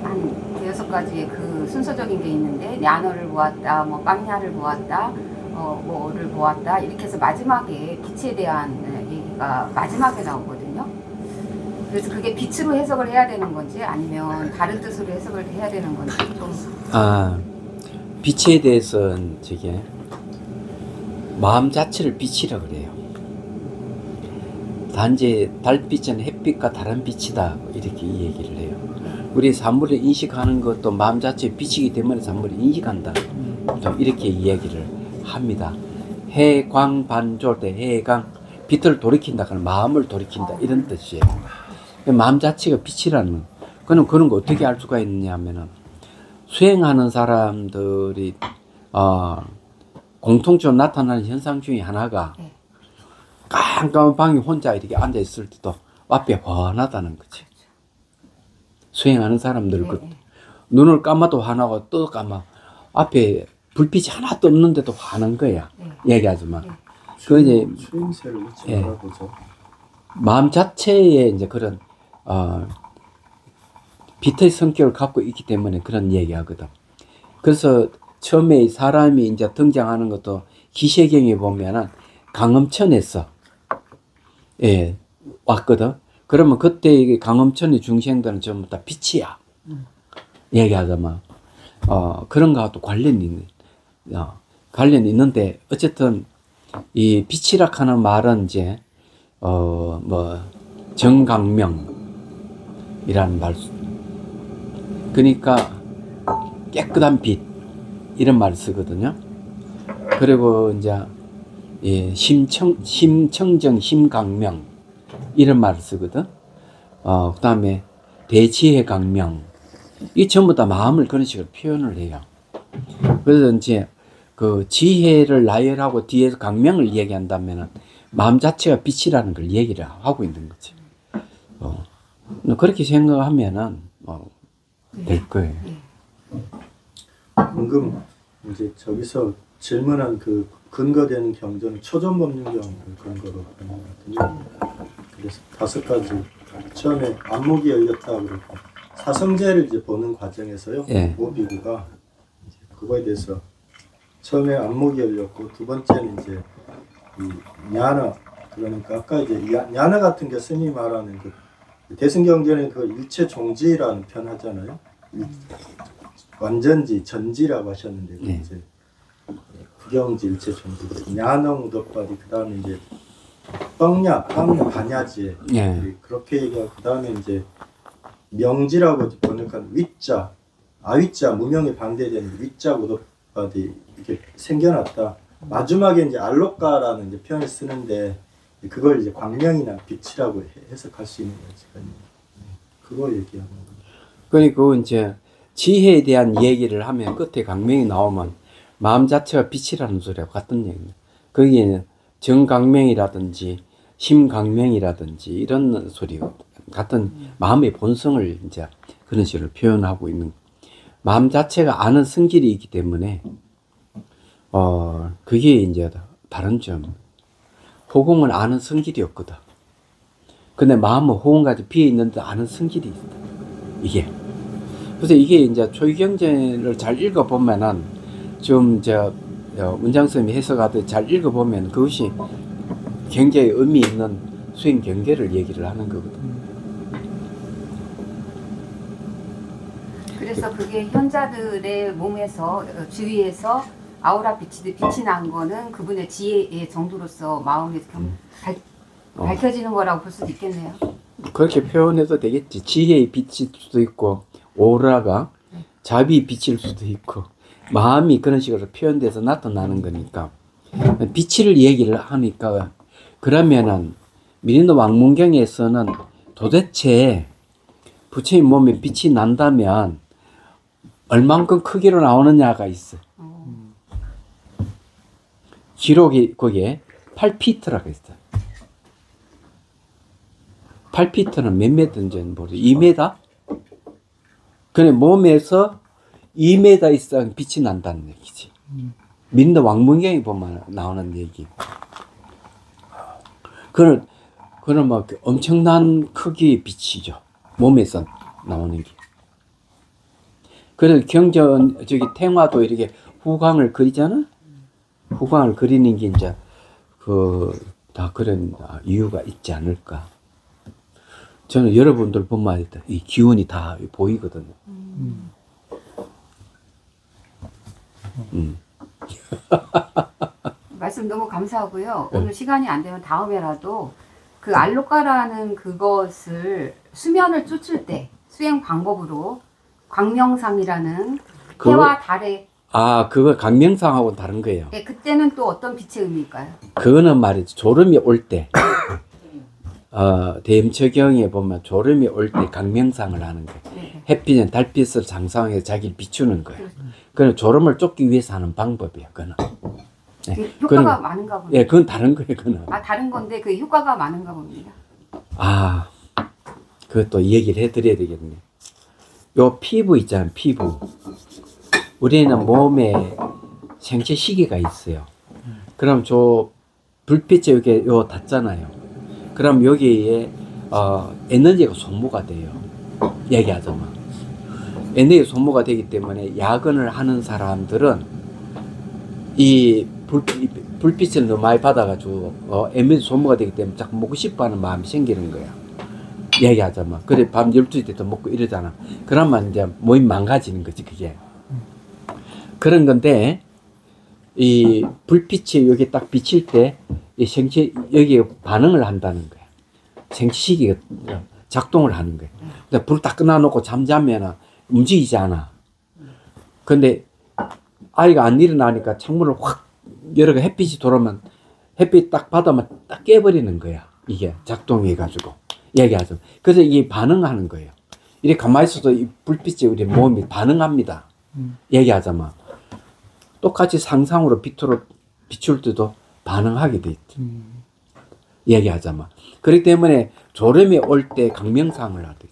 한 대여섯 가지의 그 순서적인 게 있는데 냐너를 보았다, 뭐 빵냐를 보았다, 뭐를 보았다 이렇게 해서 마지막에 빛에 대한 얘기가 마지막에 나오거든요. 그래서 그게 빛으로 해석을 해야 되는 건지 아니면 다른 뜻으로 해석을 해야 되는 건지 좀. 빛에 대해서는 저게 마음 자체를 빛이라 그래요. 단지 달빛은 햇빛과 다른 빛이다 이렇게 이야기를 해요. 우리 산물을 인식하는 것도 마음 자체의 빛이기 때문에 산물을 인식한다. 이렇게 이야기를 합니다. 해광 반조일 때 해광 빛을 돌이킨다. 그러면 마음을 돌이킨다 이런 뜻이에요. 마음 자체가 빛이라는 그는 그런 거 어떻게 알 수가 있느냐 하면은 수행하는 사람들이 공통적으로 나타나는 현상 중에 하나가 깜깜한 방에 혼자 이렇게 앉아 있을 때도 앞에 환하다는 거지. 수행하는 사람들 눈을 감아도 환하고 또 감아 앞에 불빛이 하나도 없는데도 환한 거야. 얘기하지만 그 이제 수행세를 잊지 말아보죠. 마음 자체에 이제 그런 빛의 성격을 갖고 있기 때문에 그런 얘기하거든. 그래서 처음에 사람이 이제 등장하는 것도 기세경에 보면은 강엄천에서 왔거든. 그러면 그때 강엄천의 중생들은 전부 다 빛이야. 얘기하자면 그런 거하고 관련이 있는데 어쨌든 이 빛이라 하는 말은 이제 뭐 정강명이라는 말. 그러니까 깨끗한 빛 이런 말을 쓰거든요. 그리고 이제 심청정 심강명 이런 말을 쓰거든. 그 다음에 대지혜 강명 이 전부 다 마음을 그런 식으로 표현을 해요. 그래서 이제 그 지혜를 나열하고 뒤에서 강명을 얘기한다면은 마음 자체가 빛이라는 걸 얘기를 하고 있는 거지. 그렇게 생각하면은 될 거예요. 방금 이제 저기서 질문한 그 근거되는 경전은 초전법륜경 근거로 하거든요. 그래서 5가지 처음에 안목이 열렸다고 그랬고 사성제를 이제 보는 과정에서요. 모비구가 이제 그거에 대해서 처음에 안목이 열렸고 두 번째는 이제 이 냐나 그러니까 아까 이제 냐나 같은 게 스님이 말하는 그 대승경전에 그 일체 종지라는 편 하잖아요. 완전지 전지라고 하셨는데 이제 구경지 일체 종지 냐농 덕바디 그 다음에 이제 빵냐 반야지 그렇게 얘기하고 그 다음에 이제 명지라고 번역한 위자 아위자 무명에 방대되는 위자 우덕바디 이렇게 생겨났다. 마지막에 이제 알로까라는 이제 표현을 쓰는데 그걸 이제 광명이나 빛이라고 해석할 수 있는 거지. 그거 얘기하는 거예요. 그러니까 이제 지혜에 대한 얘기를 하면 끝에 강명이 나오면 마음 자체가 빛이라는 소리하고 같은 얘기입니다. 거기에는 정강명이라든지 심강명이라든지 이런 소리 같은 마음의 본성을 이제 그런 식으로 표현하고 있는 마음 자체가 아는 성질이 있기 때문에 그게 이제 다른 점. 호공은 아는 성질이 없거든. 근데 마음은 호공까지 비어 있는데 아는 성질이 있다. 이게. 그래서 이게 이제 초기경전을 잘 읽어보면은 좀 문장 선생님이 해석하듯 잘 읽어보면 그것이 굉장히 의미 있는 수행 경계를 얘기를 하는 거거든. 그래서 그게 현자들의 몸에서 주위에서 아우라 빛이 난 거는 그분의 지혜의 정도로서 마음이 밝혀지는 거라고 볼 수도 있겠네요. 그렇게 표현해도 되겠지. 지혜의 빛일 수도 있고 오라가 자비의 빛일 수도 있고 마음이 그런 식으로 표현돼서 나타나는 거니까 빛을 얘기를 하니까 그러면은 미린도 왕문경에서는 도대체 부처님 몸에 빛이 난다면 얼만큼 크기로 나오느냐가 있어. 기록이 거기에 8피트라고 있어요. 8피트는 몇 미터인지는 모르죠. 2m? 그래 몸에서 2m 이상 빛이 난다는 얘기지. 민도 왕문경에 보면 나오는 얘기. 그런 막 엄청난 크기의 빛이죠. 몸에서 나오는 게. 그래서 탱화도 이렇게 후광을 그리잖아? 후광을 그리는 게 이제 다 그런 이유가 있지 않을까. 저는 여러분들 보면 이 기운이 다 보이거든요. 말씀 너무 감사하고요. 오늘 시간이 안 되면 다음에라도 그 알로카라는 그것을 수면을 쫓을 때 수행 방법으로 광명상이라는 해와 달의 그거 강명상하고는 다른 거예요. 네, 그때는 또 어떤 빛의 의미일까요? 그거는 말이지 졸음이 올 때 대임처경에 보면 졸음이 올 때 강명상을 하는 거예요. 네. 햇빛은 달빛을 장상해서 자기를 비추는 거예요. 그건 졸음을 쫓기 위해서 하는 방법이에요. 그거는. 네. 효과가 많은가 봅니다. 예, 그건 다른 거예요. 그거는. 다른 건데 그 효과가 많은가 봅니다. 그것도 얘기를 해드려야 되겠네. 요 피부 있잖아요. 피부. 우리는 몸에 생체 시계가 있어요. 그럼 저 불빛에 여기 닿잖아요. 그럼 여기에 에너지가 소모가 돼요. 얘기하자면. 에너지가 소모가 되기 때문에 야근을 하는 사람들은 이 불빛을 너무 많이 받아가지고 에너지 소모가 되기 때문에 자꾸 먹고 싶어하는 마음이 생기는 거야. 얘기하자면. 그래 밤 12시 때도 먹고 이러잖아. 그러면 이제 몸이 망가지는 거지 그게. 그런 건데 이 불빛이 여기 딱 비칠 때 이 생체 여기에 반응을 한다는 거야. 생체시계가 작동을 하는 거야. 근데 불 딱 끊어놓고 잠자면은 움직이지 않아. 근데 아이가 안 일어나니까 창문을 확 열어가 햇빛이 들어오면 햇빛 딱 받으면 딱 깨버리는 거야. 이게 작동해가지고 얘기하죠. 그래서 이게 반응하는 거예요. 이렇게 가만히 있어도 이 불빛이 우리 몸이 반응합니다. 얘기하자면 똑같이 상상으로 비출 때도 반응하게 돼 있죠. 얘기하자면. 그렇기 때문에 졸음이 올 때 강명상을 하게.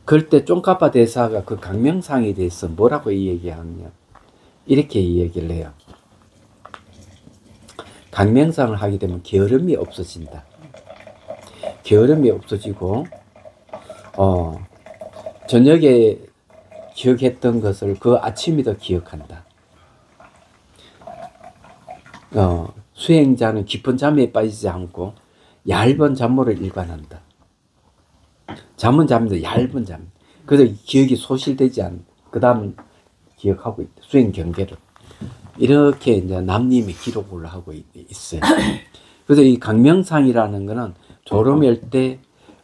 그럴 때 쫑카파 대사가 그 강명상에 대해서 뭐라고 얘기하느냐. 이렇게 얘기를 해요. 강명상을 하게 되면 게으름이 없어진다. 게으름이 없어지고 저녁에 기억했던 것을 그 아침에도 기억한다. 수행자는 깊은 잠에 빠지지 않고 얇은 잠모를 일관한다. 잠은 잠인데 얇은 잠. 그래서 기억이 소실되지 않. 그 다음 기억하고 있다. 수행 경계를. 이렇게 이제 남님이 기록을 하고 있어요. 그래서 이 강명상이라는 거는 졸음일 때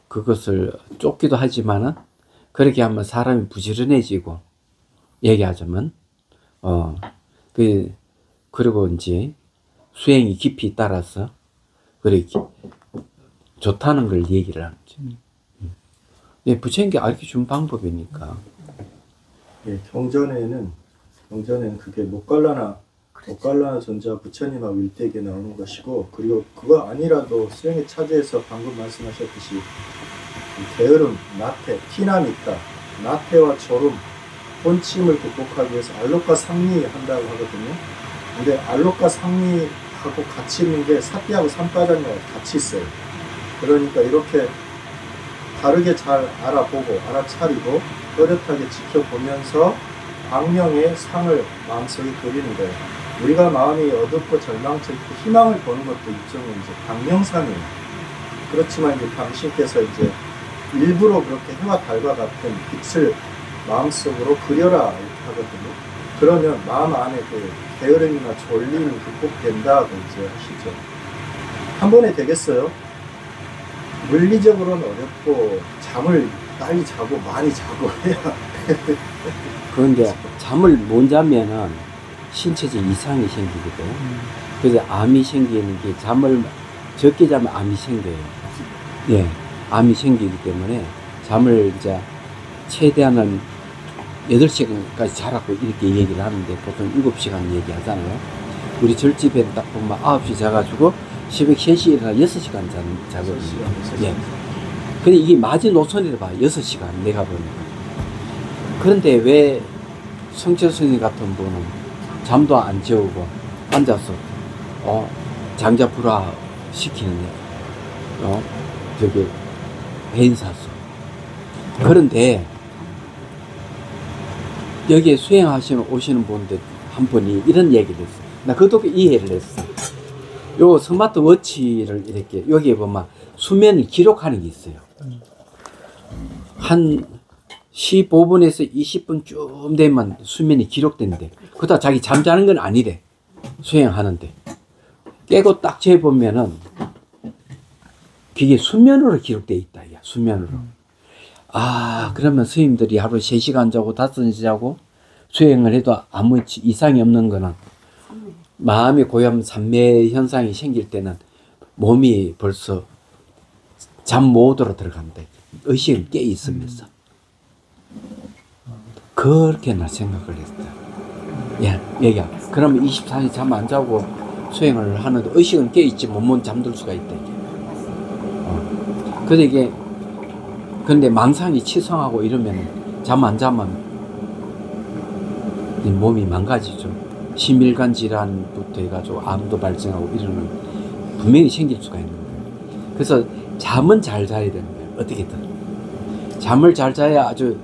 그것을 쫓기도 하지만은 그렇게 하면 사람이 부지런해지고 얘기하자면 그리고 이제 수행이 깊이 따라서 그렇게 좋다는 걸 얘기를 하는 거죠. 예, 부처님께 알려준 방법이니까. 예, 경전에는 그게 목갈라나 엇갈라는 존재와 부처님하고 일대기에 나오는 것이고, 그리고 그거 아니라도 수행의 차지에서 방금 말씀하셨듯이 게으름, 나태, 티남이 있다. 나태와 졸음, 혼침을 극복하기 위해서 알록과 상리한다고 하거든요. 근데 알록과 상리하고 같이 있는 게 사띠하고 삼빠장이하고 같이 있어요. 그러니까 이렇게 다르게 잘 알아보고 알아차리고 또렷하게 지켜보면서 광명의 상을 마음속에 그리는 거예요. 우리가 마음이 어둡고 절망칠 때 희망을 보는 것도 일종의 이제 광명상이에요. 그렇지만 이제 당신께서 이제 일부러 그렇게 해와 달과 같은 빛을 마음속으로 그려라 이렇게 하거든요. 그러면 마음 안에 그 게으름이나 졸림이 극복된다고 이제 하시죠. 한 번에 되겠어요? 물리적으로는 어렵고 잠을 빨리 자고 많이 자고 해야. 그런데 잠을 못 자면은 신체적 이상이 생기거든. 그래서 암이 생기는 게 잠을 적게 자면 암이 생겨요. 예, 암이 생기기 때문에 잠을 이제 최대한은 8시간까지 자라고 이렇게 얘기를 하는데 보통 7시간 얘기하잖아요. 우리 절집에 딱 보면 9시 자가지고 새벽 3시에 일어나 6시간 자거든요. 예. 근데 이게 마지노선이라 봐. 6시간 내가 보니까. 그런데 왜 성철스님 같은 분은 잠도 안 재우고 앉아서 장자불화 시키는 저기 배인사수. 그런데 여기에 수행하시는 오시는 분들 한 분이 이런 얘기를 했어요. 나 그것도 이해를 했어. 요 스마트워치를 이렇게 여기에 보면 수면을 기록하는 게 있어요. 한 15분에서 20분쯤 되면 수면이 기록된대. 그렇다 자기 잠자는 건 아니래. 수행하는데. 깨고 딱 재보면은 그게 수면으로 기록돼 있다. 야, 수면으로. 아, 그러면 스님들이 하루 3시간 자고 5시간 자고 수행을 해도 아무 이상이 없는 거는 마음이 고요하면 삼매 현상이 생길 때는 몸이 벌써 잠 모드로 들어간다. 의식은 깨 있으면서. 그렇게 나 생각을 했다. 야, 얘기야. 그러면 24시간 잠 안 자고 수행을 하는데 의식은 깨 있지 몸은 잠들 수가 있다. 그래서 이게 근데 망상이 치성하고 이러면 잠 안 자면 몸이 망가지죠. 심혈관 질환부터 해가지고 암도 발생하고 이러는 분명히 생길 수가 있는 거예요. 그래서 잠은 잘 자야 되는 거예요. 어떻게든 잠을 잘 자야 아주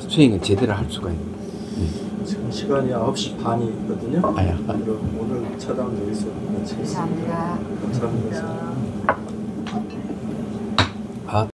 수행을 제대로 할 수가 있는 거예요. 지금 시간이 9시 반이거든요. 아야. 그럼 오늘 차담 여기서 마치겠습니다. 감사합니다. 감사합니다.